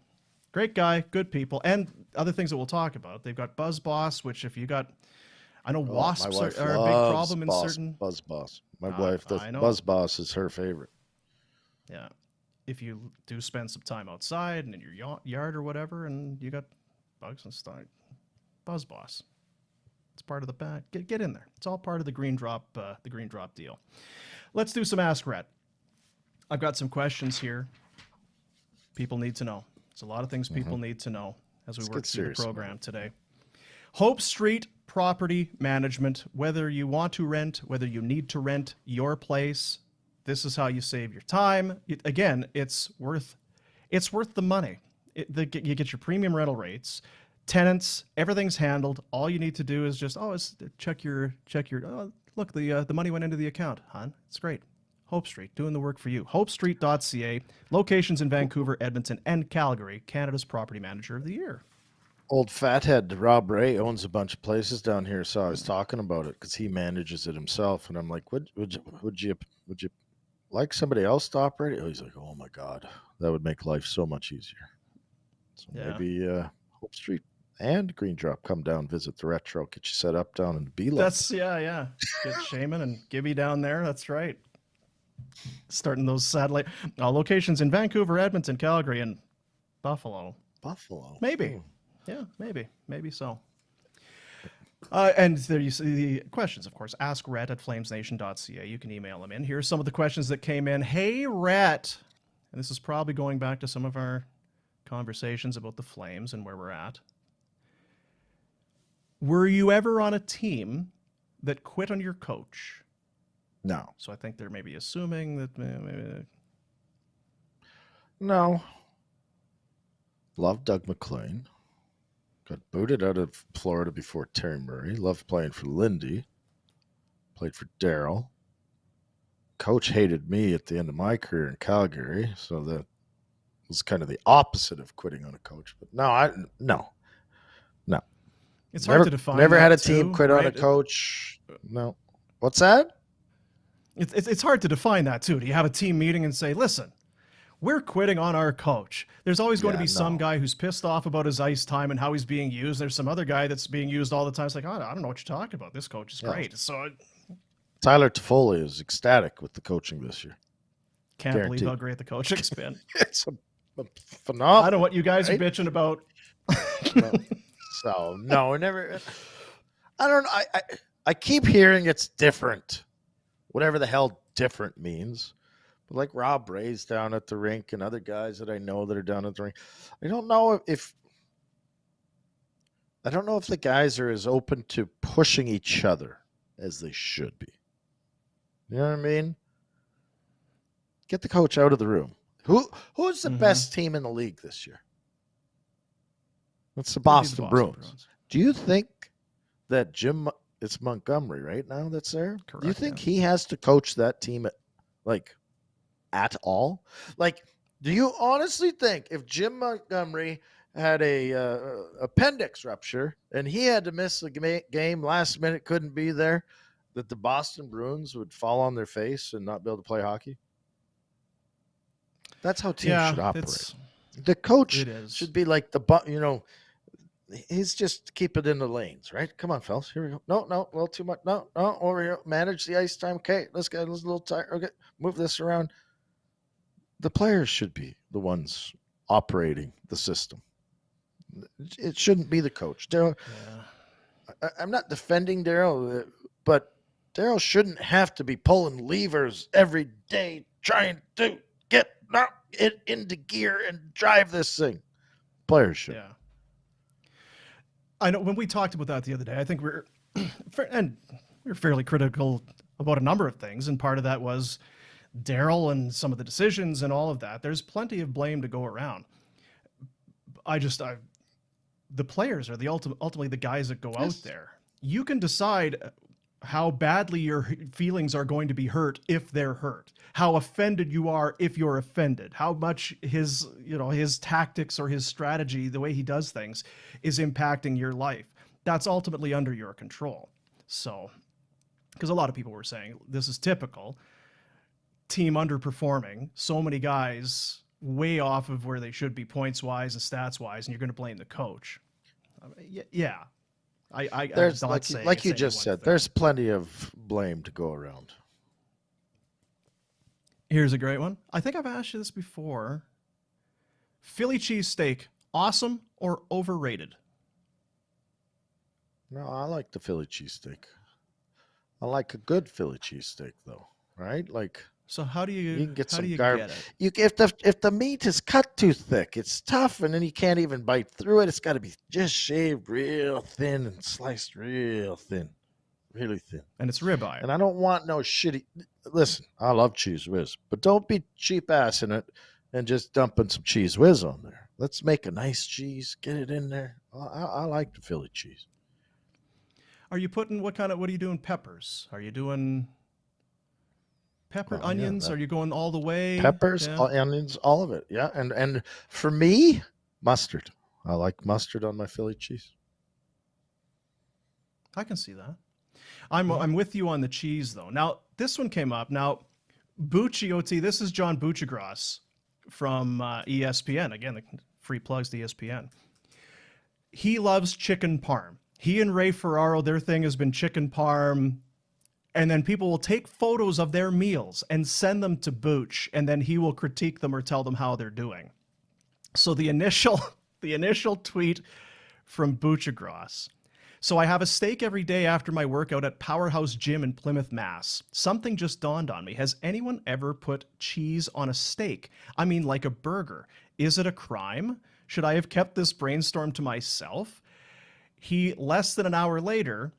Great guy, good people, and other things that we'll talk about. They've got Buzz Boss, which if you got, I know wasps are a big problem in certain. Buzz Boss. My wife, Buzz Boss is her favorite. Yeah. If you do spend some time outside and in your yard or whatever, and you got bugs and stuff, Buzz Boss. It's part of the bag. Get in there. It's all part of the Green Drop deal. Let's do some Ask Rhett. I've got some questions here. People need to know. There's a lot of things people need to know as we work through the program today. Hope Street Property Management. Whether you want to rent, whether you need to rent your place, this is how you save your time. Again, it's worth the money. You get your premium rental rates, tenants, everything's handled. All you need to do is just check your. Look, the money went into the account, hon. It's great. Hope Street, doing the work for you. HopeStreet.ca, locations in Vancouver, Edmonton, and Calgary, Canada's Property Manager of the Year. Old fathead Rob Ray owns a bunch of places down here, so I was talking about it because he manages it himself, and I'm like, would you like somebody else to operate it? He's like, oh my god, that would make life so much easier. So Yeah. maybe Hope Street and Green Drop come down, visit the Retro, get you set up down in the Below. That's yeah. Get Shaman and Gibby down there. That's right. Starting those satellite locations in Vancouver, Edmonton, Calgary, and Buffalo. Buffalo, Maybe. Ooh. Yeah, maybe so. And there you see the questions, of course. Ask Rhett at flamesnation.ca. You can email him in. Here's some of the questions that came in. Hey, Rhett. And this is probably going back to some of our conversations about the Flames and where we're at. Were you ever on a team that quit on your coach? No. So I think they're maybe assuming that maybe. No. Love Doug McLean. Got booted out of Florida before Terry Murray. Loved playing for Lindy. Played for Darryl. Coach hated me at the end of my career in Calgary, so that was kind of the opposite of quitting on a coach. But no. It's Never, hard to define. never had a that team too, quit on right? a coach. No. What's that? It's hard to define that too. Do you have a team meeting and say, listen, we're quitting on our coach? There's always going to be some guy who's pissed off about his ice time and how he's being used. There's some other guy that's being used all the time. It's like, I don't know what you're talking about. This coach is great. So Tyler Toffoli is ecstatic with the coaching this year. can't Guaranteed. believe how great the coaching's been. It's a phenomenal. I don't know what you guys right? are bitching about. So no, never. I don't know. I keep hearing it's different, whatever the hell different means. But like Rob Ray's down at the rink and other guys that I know that are down at the rink, I don't know if the guys are as open to pushing each other as they should be. You know what I mean? Get the coach out of the room. Who's the best team in the league this year? It's the Boston Bruins. Do you think that it's Montgomery right now that's there? Correct, Do you think he has to coach that team at all? Like, do you honestly think if Jim Montgomery had a appendix rupture and he had to miss the game last minute, couldn't be there, that the Boston Bruins would fall on their face and not be able to play hockey? That's how teams should operate. The coach should be like he's just keep it in the lanes, right? Come on, fellas. Here we go. No, a little too much. No, over here. Manage the ice time. Okay, let's get a little tight. Okay, move this around. The players should be the ones operating the system. It shouldn't be the coach. Darryl, I'm not defending Darryl, but Darryl shouldn't have to be pulling levers every day trying to get it into gear and drive this thing. Players should. Yeah. I know when we talked about that the other day, I think we're fairly critical about a number of things. And part of that was Darryl and some of the decisions and all of that. There's plenty of blame to go around. The players are ultimately the guys that go out there. You can decide how badly your feelings are going to be hurt if they're hurt, how offended you are if you're offended, how much his tactics or his strategy, the way he does things, is impacting your life. That's ultimately under your control. So, because a lot of people were saying this is typical, team underperforming, so many guys way off of where they should be points wise and stats wise, and you're going to blame the coach. Yeah. There's like you just said, there's plenty of blame to go around. Here's a great one. I think I've asked you this before. Philly cheesesteak, awesome or overrated? No, I like the Philly cheesesteak. I like a good Philly cheesesteak though, right? Like, so how do you can get how some do you garbage? get it? If the meat is cut too thick, it's tough, and then you can't even bite through it. It's got to be just shaved real thin and sliced real thin, really thin. And it's ribeye. And I don't want no shitty. Listen, I love Cheese Whiz, but don't be cheap ass in it and just dumping some Cheese Whiz on there. Let's make a nice cheese, get it in there. I like the Philly cheese. Are you putting what are you doing? Peppers? Are you doing onions? Are you going all the way? Peppers, onions, all of it. Yeah. And for me, mustard. I like mustard on my Philly cheese. I can see that. I'm with you on the cheese though. Now this one came up. Now Bucci OT. This is John Buccigross from ESPN. Again, the free plugs to ESPN. He loves chicken parm. He and Ray Ferraro, their thing has been chicken parm. And then people will take photos of their meals and send them to Booch, and then he will critique them or tell them how they're doing. So the initial tweet from Buccigross. So I have a steak every day after my workout at Powerhouse Gym in Plymouth, Mass. Something just dawned on me. Has anyone ever put cheese on a steak? I mean, like a burger. Is it a crime? Should I have kept this brainstorm to myself? He, less than an hour later,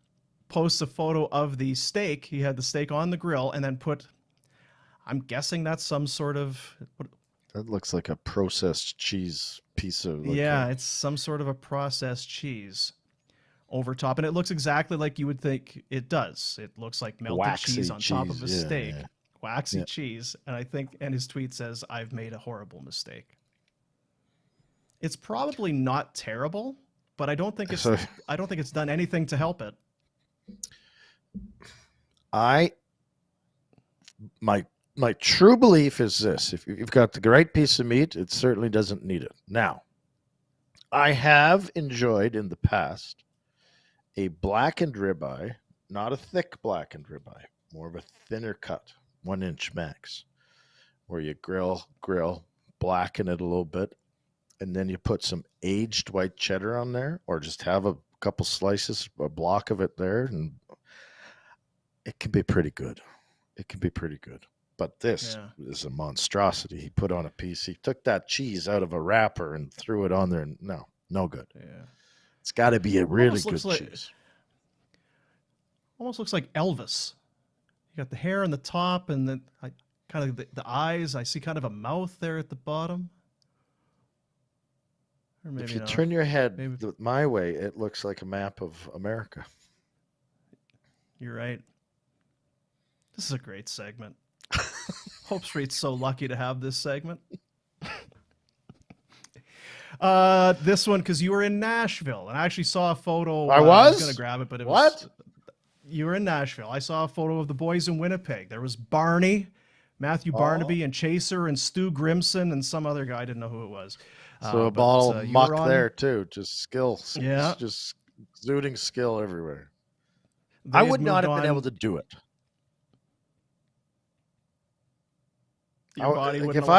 posts a photo of the steak. He had the steak on the grill and then put, I'm guessing that's some sort of... That looks like a processed cheese piece of... yeah, it's some sort of a processed cheese over top. And it looks exactly like you would think it does. It looks like melted waxy cheese on top of a cheese, steak. yeah. Waxy cheese. And I think, and his tweet says, I've made a horrible mistake. It's probably not terrible, but I don't think it's done anything to help it. My true belief is this: if you've got the right piece of meat, it certainly doesn't need it. Now, I have enjoyed in the past a blackened ribeye, not a thick blackened ribeye, more of a thinner cut, 1 inch max, where you grill, blacken it a little bit, and then you put some aged white cheddar on there, or just have a couple slices, a block of it there, and it can be pretty good. It can be pretty good. But this is a monstrosity. He put on a piece. He took that cheese out of a wrapper and threw it on there. And no good. Yeah. It's got to be a really good cheese. Almost looks like Elvis. You got the hair on the top and then kind of the eyes. I see kind of a mouth there at the bottom. Or maybe if you turn your head my way, it looks like a map of America. You're right. This is a great segment. Hope Street's so lucky to have this segment. This one, because you were in Nashville, and I actually saw a photo. I was going to grab it, but what? You were in Nashville. I saw a photo of the boys in Winnipeg. There was Barney, Matthew Barnaby, and Chaser, and Stu Grimson, and some other guy. I didn't know who it was. So a ball of muck there too. Just skill. Yeah. Just exuding skill everywhere. I would not have been able to do it. Your body wouldn't if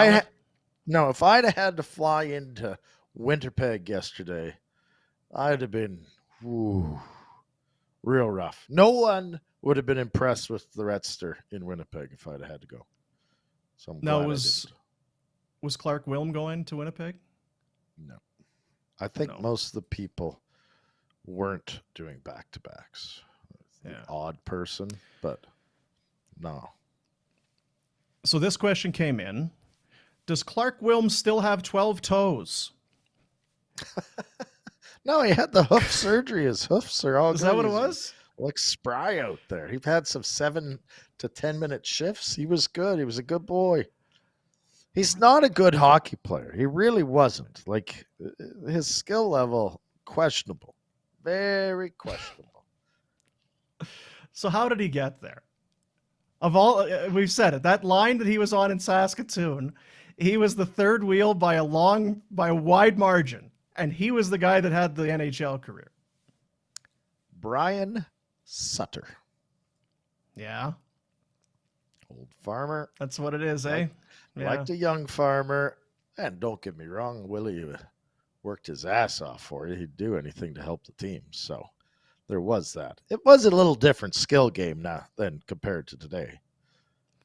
I'd had to fly into Winnipeg yesterday, I'd have been real rough. No one would have been impressed with the Rhettster in Winnipeg if I'd had to go. So was Clark Wilm going to Winnipeg? No. I think most of the people weren't doing back-to-backs. An odd person, but no. So this question came in. Does Clark Wilm still have 12 toes? No, he had the hoof surgery. His hoofs are all good. Is that what it was? Looks spry out there. He had some 7 to 10 minute shifts. He was good. He was a good boy. He's not a good hockey player. He really wasn't. Like, his skill level, questionable. Very questionable. So how did he get there? Of all, we've said it, that line that he was on in Saskatoon, he was the third wheel by a wide margin. And he was the guy that had the NHL career. Brian Sutter. Yeah. Old farmer. That's what it is, eh? Liked a young farmer. And don't get me wrong, Willie worked his ass off for you. He'd do anything to help the team. So there was that. It was a little different skill game now than compared to today.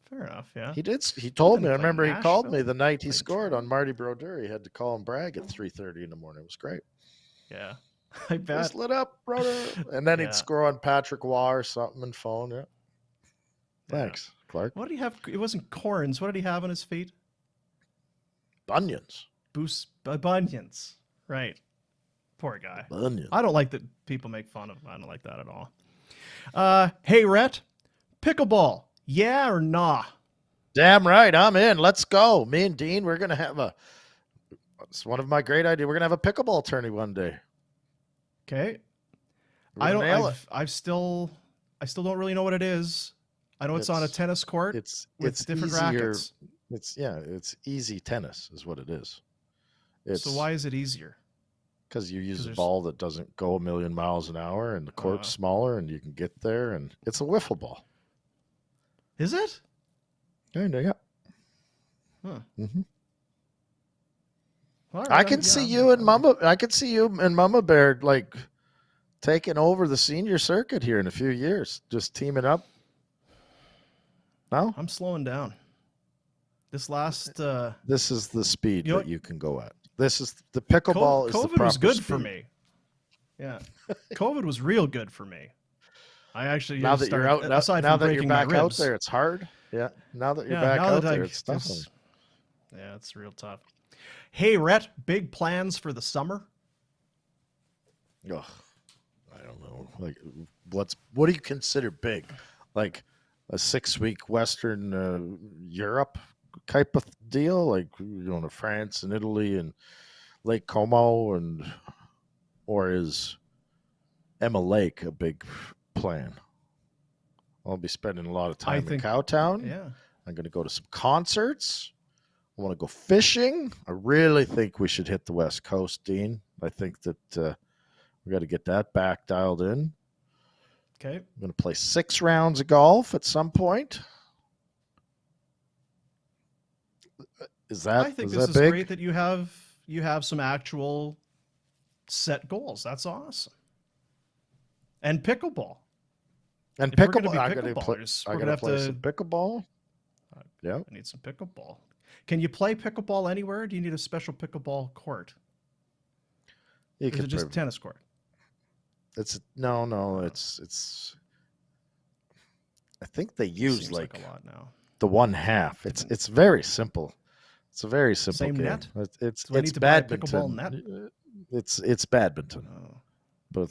Fair enough, yeah. He told me. I remember he called me the night he scored on Marty Brodeur. He had to call and brag at 3:30 in the morning. It was great. Yeah, I bet. Just lit up, brother. And then he'd score on Patrick Waugh or something and phone. Yeah. Thanks, Clark. What did he have? It wasn't corns. What did he have on his feet? Bunions. Bunions. Right. Poor guy. Bunions. I don't like that people make fun of him. I don't like that at all. Hey, Rhett, pickleball. Yeah or nah? Damn right. I'm in. Let's go. Me and Dean, we're going to have a It's one of my great ideas. We're gonna have a pickleball tourney one day. Okay. We're gonna nail it. I still don't really know what it is. I know it's on a tennis court It's with different easier. rackets. It's easy tennis is what it is. So why is it easier? Because you use a ball that doesn't go a million miles an hour, and the court's smaller, and you can get there, and it's a wiffle ball. Is it? Kinda, yeah. Huh. Mm-hmm. All I can see you and Mama Bear like taking over the senior circuit here in a few years, just teaming up. No, I'm slowing down. This last this is the speed you that you can go at. This is the pickleball. COVID was good for me. Yeah, COVID was real good for me. I actually now that you're out, now that you're back out there, it's hard. Yeah, now that you're back out there, it's tough. Yeah, it's real tough. Hey, Rhett, big plans for the summer? Ugh, I don't know. Like, what do you consider big? Like a 6-week Western Europe type of deal, like to France and Italy and Lake Como, or is Emma Lake a big plan? I'll be spending a lot of time in Cowtown. Yeah, I'm going to go to some concerts. I want to go fishing. I really think we should hit the West Coast, Dean. I think that we got to get that back dialed in. Okay. I'm going to play 6 rounds of golf at some point. I think this is big? great that you have some actual set goals. That's awesome. And pickleball. And if pickleball. We're I'm going to play some pickleball. Yeah. I need some pickleball. Can you play pickleball anywhere? Do you need a special pickleball court? Or is it just a tennis court? No. It's. I think they use like a lot now. The 1/2. It's very simple. It's a very simple Same game. net? It's badminton. Pickleball net? It's badminton. Oh. But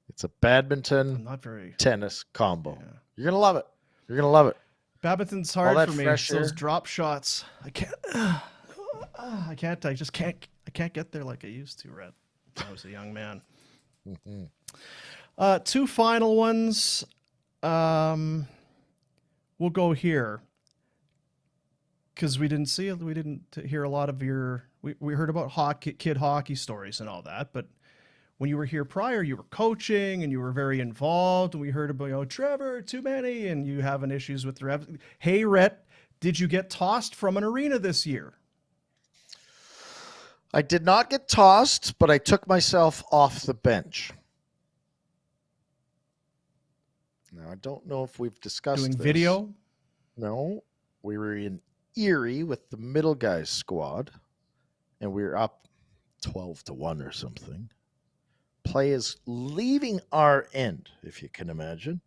it's a badminton tennis combo. Yeah. You're gonna love it. You're gonna love it. Badminton's hard for me. Fresh Those air. drop shots. I can't. I can't get there like I used to, Rhett, when I was a young man. Mm-hmm. 2 final ones. We'll go here because we didn't hear a lot of your. We heard about kid hockey stories and all that, but when you were here prior, you were coaching and you were very involved. And we heard about, Trevor, too many, and you having issues with the refs. Hey, Rhett, did you get tossed from an arena this year? I did not get tossed, but I took myself off the bench. Now, I don't know if we've discussed Doing this. video? No. We were in Erie with the middle guys squad, and we were up 12-1 or something. Play is leaving our end, if you can imagine.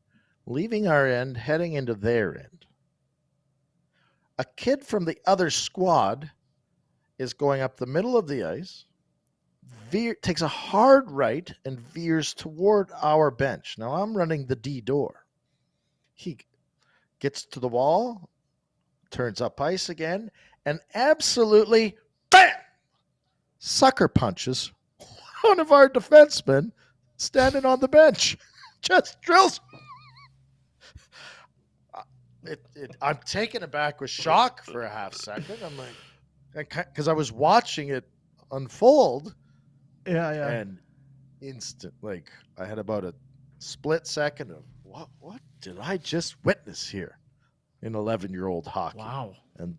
Leaving our end, heading into their end. A kid from the other squad is going up the middle of the ice, takes a hard right, and veers toward our bench. Now, I'm running the D door. He gets to the wall, turns up ice again, and absolutely, bam! Sucker punches one of our defensemen standing on the bench. Just drills. I'm taken aback with shock for a half second. I'm like, because I was watching it unfold. Yeah. And instant, like I had about a split second of what did I just witness here in 11-year-old hockey? Wow. And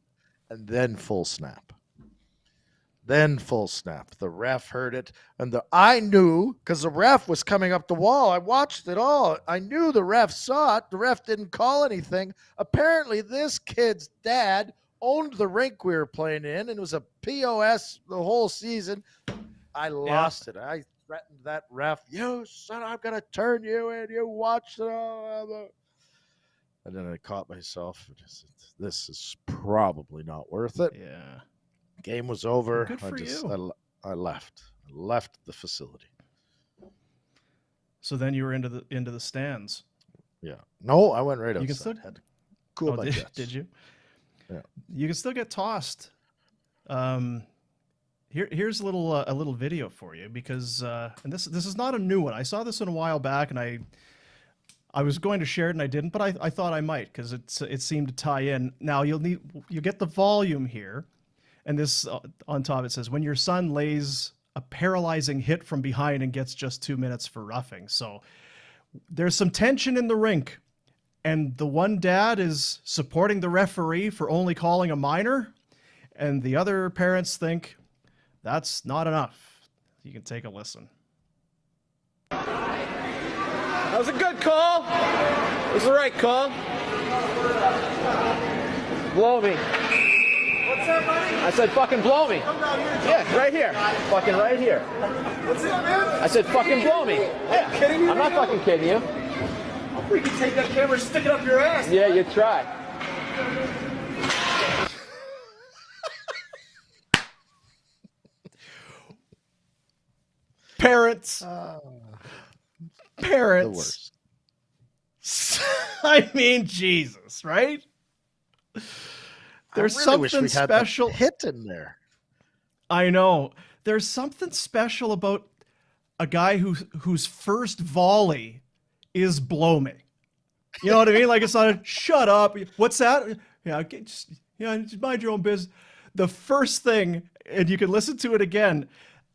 then full snap. The ref heard it, and I knew because the ref was coming up the wall. I watched it all. I knew the ref saw it. The ref didn't call anything. Apparently, this kid's dad owned the rink we were playing in, and it was a POS the whole season. I lost it. I threatened that ref. You son, I'm gonna turn you in. You watch it all. And then I caught myself. This is probably not worth it. Yeah. Game was over. Good for you. I left. I left the facility. So then you were into the stands. Yeah. No, I went right outside. You can still had to cool my jets. Did you? Yeah. You can still get tossed Here's a little video for you because and this is not a new one. I saw this in a while back, and I was going to share it and I didn't, but I thought I might because it seemed to tie in. Now you get the volume here, and this on top it says when your son lays a paralyzing hit from behind and gets just 2 minutes for roughing. So there's some tension in the rink, and the one dad is supporting the referee for only calling a minor, and the other parents think that's not enough. You can take a listen. That was a good call. It was the right call. Blow me. What's that, buddy? I said fucking blow me. Come down here. Yeah, right here. Fucking right here. What's that, man? I said fucking blow me. Yeah. Kidding me? I'm not fucking kidding you. I'll freaking take that camera and stick it up your ass. Yeah, you try. Parents. The Parents. worst. I mean, Jesus, right? There's I really wish something we had that special. hit in there. I know. There's something special about a guy whose first volley is blow me. You know what I mean? Like it's not a shut up. What's that? Yeah, okay, just mind your own business. The first thing, and you can listen to it again.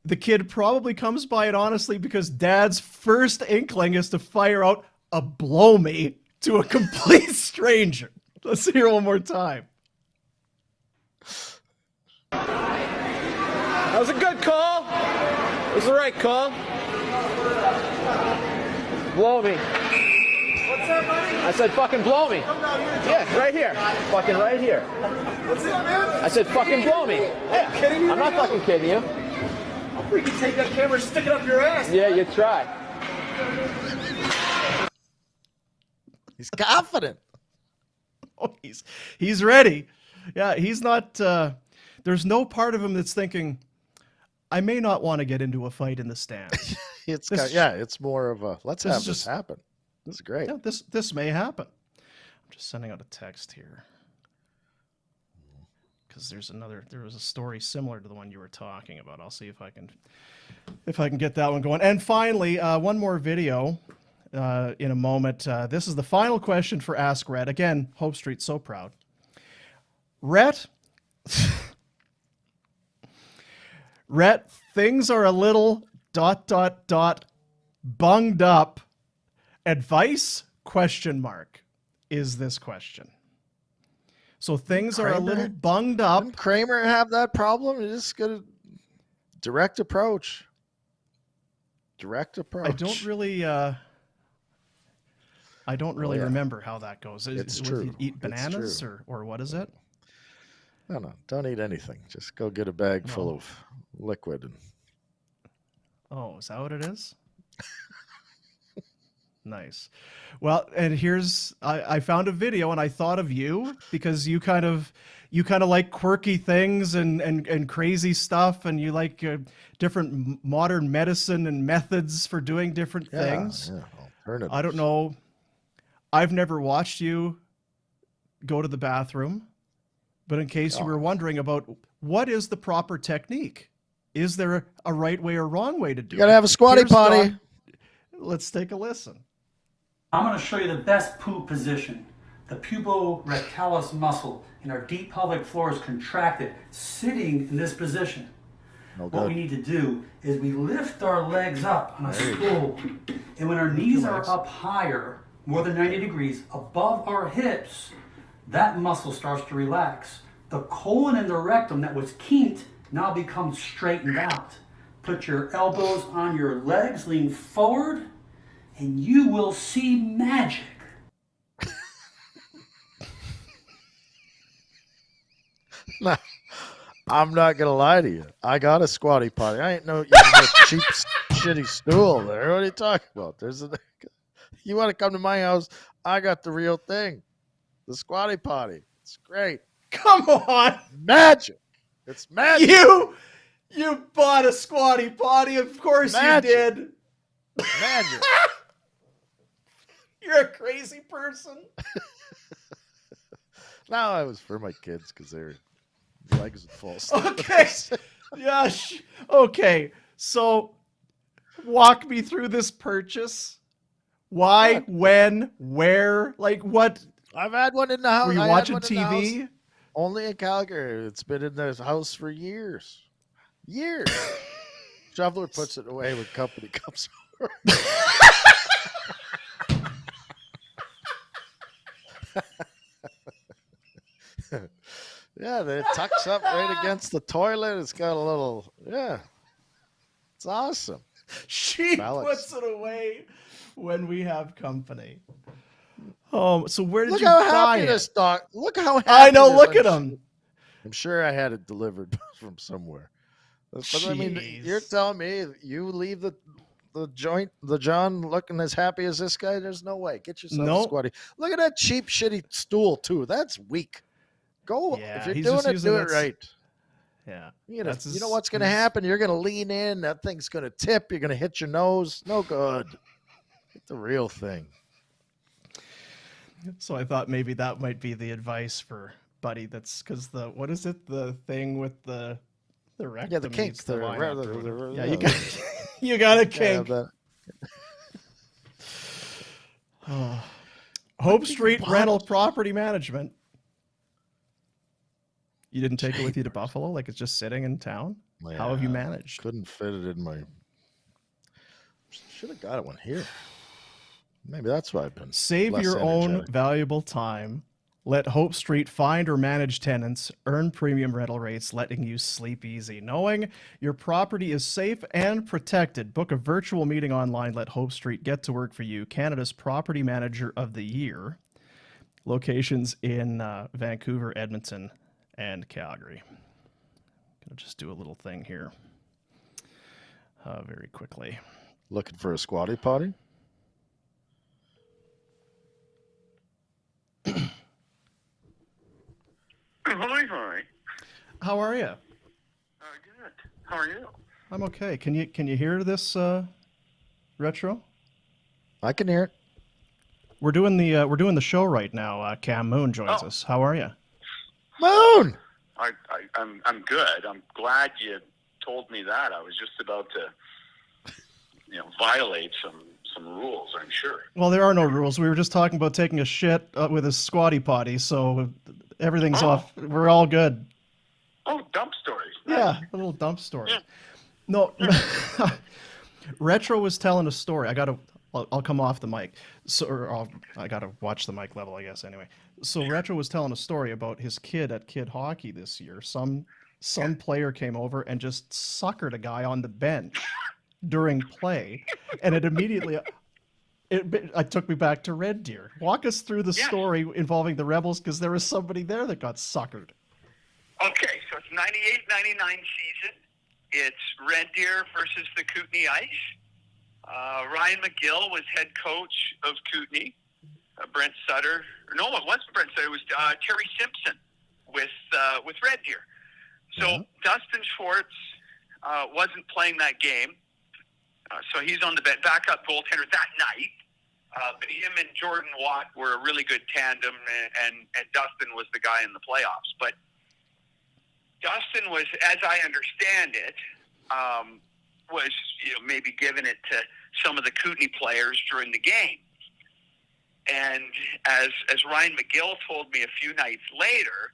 The kid probably comes by it honestly because dad's first inkling is to fire out a blow me to a complete stranger. Let's hear it one more time. That was a good call. It was the right call. Blow me. What's that, buddy? I said fucking blow me. Come down here. Yeah, right here. Fucking right here. What's that, man? I said fucking blow me. Yeah. Kidding me? I'm not fucking kidding you. I'll freaking take that camera and stick it up your ass. Yeah, you try. He's confident. Oh, he's ready. Yeah, he's not. There's no part of him that's thinking, I may not want to get into a fight in the stands. It's more of a let's this have is this just- happen. This is great. Yeah, this may happen. I'm just sending out a text here because there was a story similar to the one you were talking about. I'll see if I can get that one going. And finally, one more video in a moment. This is the final question for Ask Rhett. Again, Hope Street, so proud. Rhett, Rhett, things are a little ... bunged up. Advice ? Is this question. So things are a little bunged up. Didn't Kramer have that problem? You just got a direct approach. Direct approach. I don't really remember how that goes. It's Would true. you eat It's bananas true. or what is it? No, don't eat anything. Just go get a bag full No. of liquid. And Oh, is that what it is? Nice. Well, and I found a video and I thought of you because you kind of like quirky things and crazy stuff, and you like different modern medicine and methods for doing different things. Yeah, alternatives. I don't know. I've never watched you go to the bathroom, but in case you were wondering about what is the proper technique, is there a right way or wrong way to do it? You gotta have a squatty Here's potty. Let's take a listen. I'm going to show you the best poo position. The puborectalis muscle in our deep pelvic floor is contracted, sitting in this position. What we need to do is we lift our legs up on a stool, and when our knees are up higher, more than 90 degrees above our hips, that muscle starts to relax. The colon and the rectum that was kinked now becomes straightened out. Put your elbows on your legs, lean forward, and you will see magic. Nah, I'm not gonna lie to you. I got a squatty potty. I ain't no cheap, shitty stool there. What are you talking about? You want to come to my house? I got the real thing, the squatty potty. It's great. Come on, Magic. It's magic. you bought a squatty potty. Of course Magic. you did. Magic. You're a crazy person. No, it was for my kids because they're legs would fall asleep. Okay. Yes. Okay. So walk me through this purchase. Why, What? when, where, like what? I've had one in the house. Were you I had watching one in the house. TV? Only in Calgary. It's been in this house for years. Years. Shoveler puts it away when company comes over. Yeah, it tucks up right against the toilet. It's got a little, yeah. It's awesome. She Alex. puts it away when we have company. Oh, so where did Look you how buy happy it? this dog. Look how happy. I know. this- Look I'm at su- him. I'm sure I had it delivered from somewhere. But I mean, Jeez. you're telling me you leave the John looking as happy as this guy? There's no way. Get yourself Nope. a squatty. Look at that cheap, shitty stool too. That's weak. Go Yeah, if you're he's doing just it, using do it that right. Yeah. You That's know his- what's going to his- happen? You're going to lean in. That thing's going to tip. You're going to hit your nose. No good. Get the real thing. So I thought maybe that might be the advice for Buddy. That's because what is it? The thing with the rectum. Yeah, the kink. needs the line up through it. Yeah, yeah, you got a yeah, kink. that- Hope Street Rental Property Management. You didn't take it with you to Buffalo? Like it's just sitting in town? How have you Yeah, managed? Couldn't fit it in my. Should have got it one here. Maybe that's why I've been. Save less your own energetic. valuable time. Let Hope Street find or manage tenants, earn premium rental rates, letting you sleep easy. Knowing your property is safe and protected. Book a virtual meeting online. Let Hope Street get to work for you. Canada's Property Manager of the Year. Locations in Vancouver, Edmonton, and Calgary. Gonna just do a little thing here very quickly. Looking for a squatty potty? Hi. How are you? Good. How are you? I'm okay. Can you hear this retro? I can hear it. We're doing the show right now. Cam Moon joins Oh. us. How are you? Moon. I'm good. I'm glad you told me that. I was just about to, violate some rules. I'm sure. Well, there are no rules. We were just talking about taking a shit with a squatty potty, so everything's off. We're all good. Oh, dump stories. Yeah, a little dump story. Yeah. No, Retro was telling a story. I'll come off the mic. I gotta watch the mic level, I guess. Anyway, so Retro was telling a story about his kid at kid hockey this year. Some player came over and just suckered a guy on the bench during play, and it immediately it took me back to Red Deer. Walk us through the story involving the Rebels, because there was somebody there that got suckered. Okay, so it's 98-99 season. It's Red Deer versus the Kootenay Ice. Ryan McGill was head coach of Kootenay. Brent Sutter. No, it wasn't Brent Sutter. It was Terry Simpson with Red Deer. So Dustin Schwartz wasn't playing that game. So he's on the backup goaltender that night. But him and Jordan Watt were a really good tandem, and Dustin was the guy in the playoffs. But Dustin was, as I understand it, was maybe giving it to some of the Kootenay players during the game. And as Ryan McGill told me a few nights later,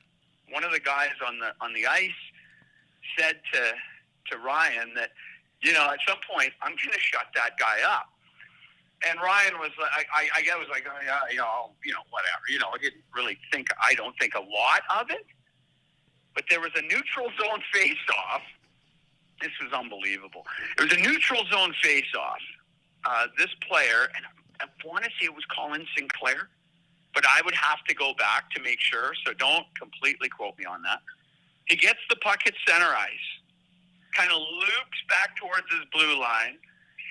one of the guys on the ice said to Ryan that, at some point I'm going to shut that guy up. And Ryan was like, I was like, oh, yeah, whatever. I don't think a lot of it. But there was a neutral zone face-off. This was unbelievable. It was a neutral zone face-off. This player, and I want to say it was Colin Sinclair, but I would have to go back to make sure, so don't completely quote me on that. He gets the puck at center ice, kind of loops back towards his blue line,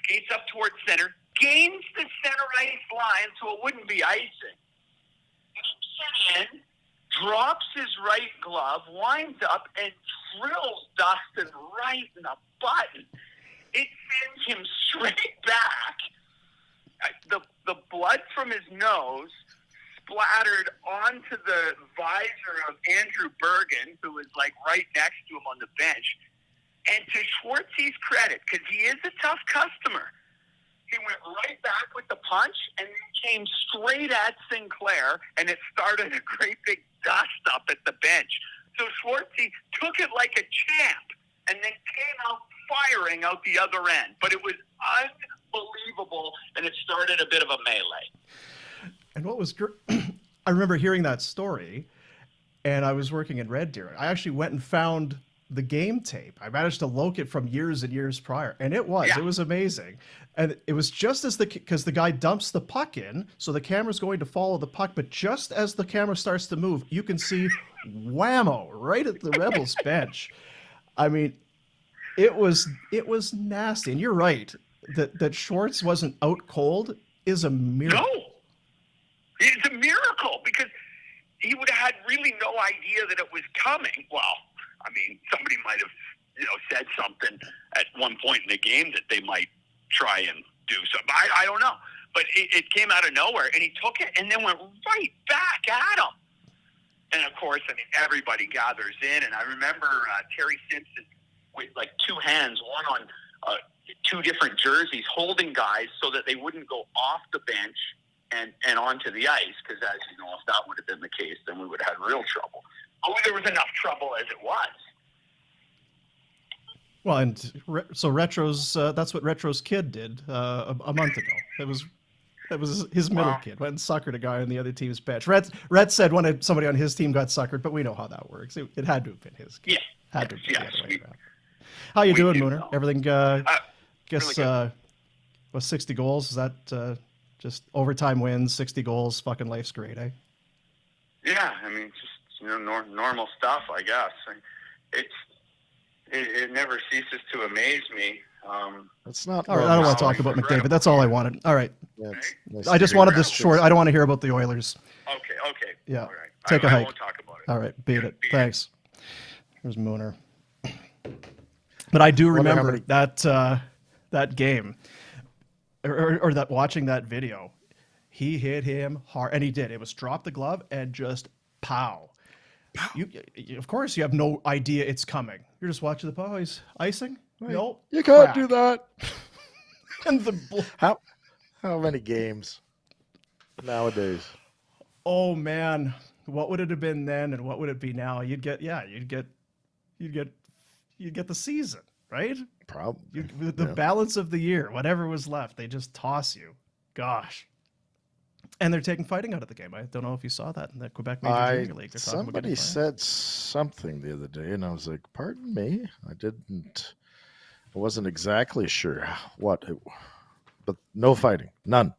skates up towards center, gains the center ice line so it wouldn't be icing. Gets it in, drops his right glove, winds up, and drills Dustin right in the button. It sends him straight back. The blood from his nose splattered onto the visor of Andrew Bergen, who was like right next to him on the bench. And to Schwartzy's credit, because he is a tough customer, he went right back with the punch and then came straight at Sinclair, and it started a great big dust up at the bench. So Schwartzy took it like a champ and then came out firing out the other end. But it was unbelievable, and it started a bit of a melee. And what was I remember hearing that story, and I was working in Red Deer. I actually went and found the game tape. I managed to locate it from years and years prior, and it was amazing. And it was just as because the guy dumps the puck in, so the camera's going to follow the puck, but just as the camera starts to move, you can see whammo right at the Rebels bench. I mean, it was nasty. And you're right that Schwartz wasn't out cold is a miracle. No, it's a miracle, because he would have had really no idea that it was coming. Well, I mean, somebody might have, said something at one point in the game that they might try and do something. I don't know. But it came out of nowhere, and he took it and then went right back at him. And, of course, I mean, everybody gathers in. And I remember Terry Simpson with, like, two hands, one on two different jerseys, holding guys so that they wouldn't go off the bench and onto the ice, because, as you know, if that would have been the case, then we would have had real trouble. Oh, there was enough trouble as it was. Well, and so Retro's that's what Retro's kid did a month ago. It was his middle kid went and suckered a guy on the other team's bench. Rhett said somebody on his team got suckered, but we know how that works. It had to have been his kid. Yeah, had to have been the other way around. How you doing, Mooner? Know. Everything? Guess really was 60 goals? Is that just overtime wins? 60 goals? Fucking life's great, eh? Yeah, I mean, just normal stuff, I guess. It never ceases to amaze me. That's not. All right, I don't want to talk about McDavid. That's all I wanted. All right. Yeah, nice I just wanted this short. I don't want to hear about the Oilers. Okay. Yeah. All right. Take a hike. I won't talk about it. All right. Beat it. Thanks. There's Mooner. But I do remember that game, or that watching that video. He hit him hard, and he did. It was drop the glove and just pow. You, of course, you have no idea it's coming. You're just watching the pow. He's icing. No, you can't do that. And how many games nowadays? Oh man, what would it have been then, and what would it be now? You'd get the season, right? Probably the balance of the year, whatever was left, they just toss you. Gosh. And they're taking fighting out of the game. I don't know if you saw that in the Quebec Major Junior League. Somebody said something the other day, and I was like, "Pardon me, I wasn't exactly sure what, but no fighting, none."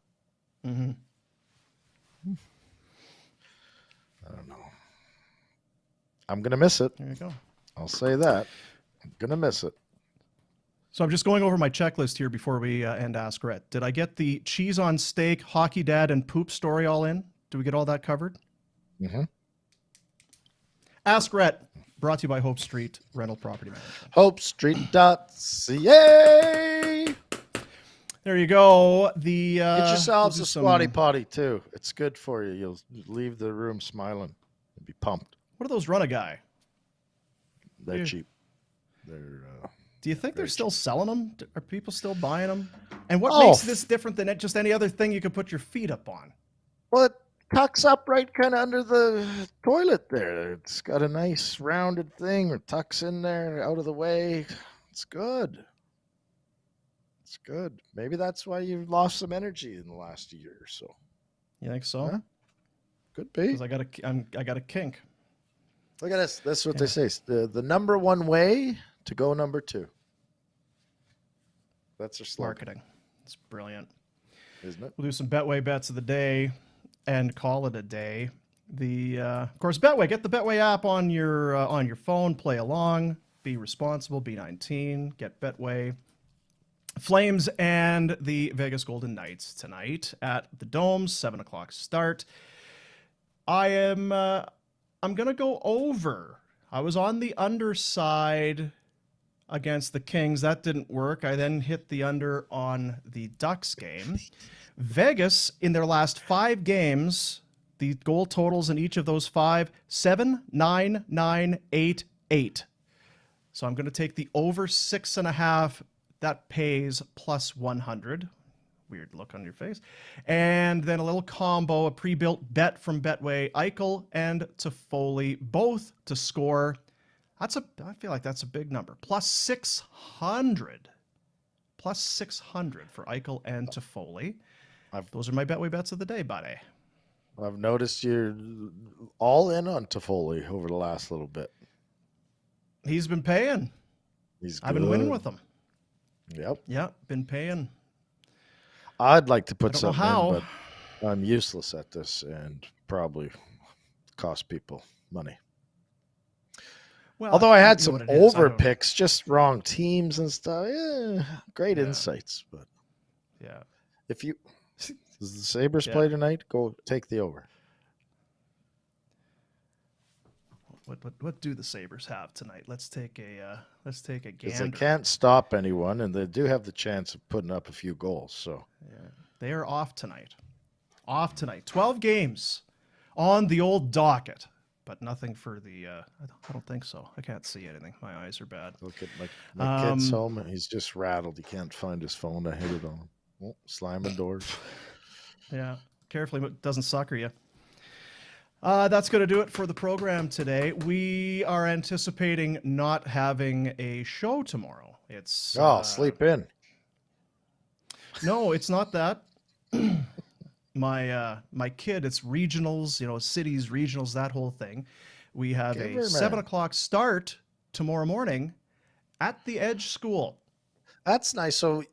Mm-hmm. I don't know. I'm gonna miss it. There you go. I'll say that. I'm gonna miss it. So I'm just going over my checklist here before we end Ask Rhett. Did I get the cheese on steak, hockey dad, and poop story all in? Did we get all that covered? Mm-hmm. Ask Rhett, brought to you by Hope Street Rental Property Management. HopeStreet.ca. There you go. Get yourselves a squatty potty too. It's good for you. You'll leave the room smiling and be pumped. What are those Run a Guy? They're cheap. They're. Do you think they're still selling them? Are people still buying them? And what makes this different than just any other thing you could put your feet up on? Well, it tucks up right kind of under the toilet there. It's got a nice rounded thing or tucks in there out of the way. It's good. It's good. Maybe that's why you've lost some energy in the last year or so. You think so? Huh? Could be. Because I got a kink. Look at this. That's what they say. The number one way to go number two. That's their slogan. Marketing. It's brilliant. Isn't it? We'll do some Betway bets of the day and call it a day. Of course, Betway. Get the Betway app on your phone. Play along. Be responsible. Be 19. Get Betway. Flames and the Vegas Golden Knights tonight at the Dome. 7:00 start. I'm gonna go over. I was on the underside against the Kings. That didn't work. I then hit the under on the Ducks game. Vegas, in their last 5 games, The goal totals in each of those 5, 7, 9, 9, 8, 8. So I'm going to take the over 6.5. That pays plus 100. Weird look on your face. And then a little combo, a pre-built bet from Betway, Eichel and Toffoli, both to score. I feel like that's a big number. Plus 600. Plus 600 for Eichel and Toffoli. Those are my Betway bets of the day, buddy. I've noticed you're all in on Toffoli over the last little bit. He's been paying. I've been winning with him. Yep. Yeah, been paying. I'd like to put something how. in, but I'm useless at this and probably cost people money. Well, although I had you know some what it is, over picks, just wrong teams and stuff. Great insights, but yeah, if you does the Sabres play tonight, go take the over. What do the Sabres have tonight? Let's take a gander. They can't stop anyone, and they do have the chance of putting up a few goals. So yeah, they are off tonight. 12 games on the old docket, but nothing for the. I don't think so. I can't see anything. My eyes are bad. look at my kid's home, and he's just rattled. He can't find his phone. I hit it on him. Oh, slamming doors. Yeah, carefully, it doesn't sucker you. That's going to do it for the program today. We are anticipating not having a show tomorrow. It's sleep in. No, it's not that. My kid, it's regionals, cities, regionals, that whole thing. We have a 7 o'clock start tomorrow morning at the Edge School. That's nice. So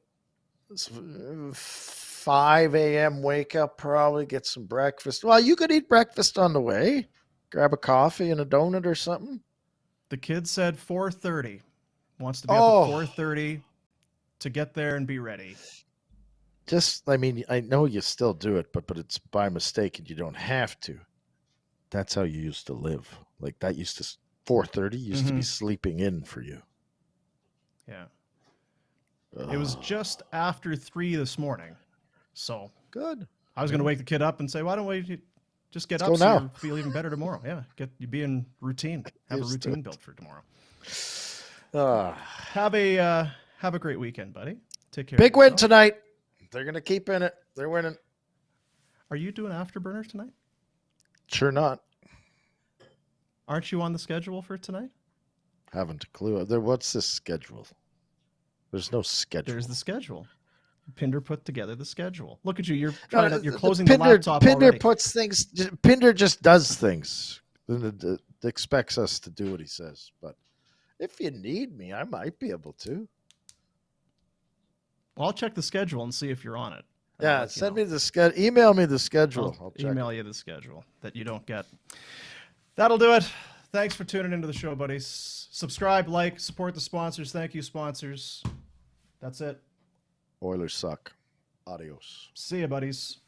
5 a.m. wake up, probably get some breakfast. Well, you could eat breakfast on the way. Grab a coffee and a donut or something. The kid said 4:30. Wants to be up at 4:30 to get there and be ready. I know you still do it, but it's by mistake and you don't have to. That's how you used to live. Like that 4:30 used to be sleeping in for you. Yeah. It was just after 3 this morning. So good. I was going to wake the kid up and say, why don't we just get up so you feel even better tomorrow? Yeah, you be in routine. Have a routine built for tomorrow. Have a great weekend, buddy. Take care. Big win tonight. They're going to keep in it. They're winning. Are you doing Afterburner tonight? Sure not. Aren't you on the schedule for tonight? Haven't a clue. What's this schedule? There's no schedule. There's the schedule. Pinder put together the schedule. Look at you. You're closing Pinder, the laptop Pinder already. puts things. Pinder just does things. It expects us to do what he says. But if you need me, I might be able to. Well, I'll check the schedule and see if you're on it. Yeah, send me the schedule. Email me the schedule. I'll email you the schedule that you don't get. That'll do it. Thanks for tuning into the show, buddies. Subscribe, like, support the sponsors. Thank you, sponsors. That's it. Oilers suck. Adios. See ya, buddies.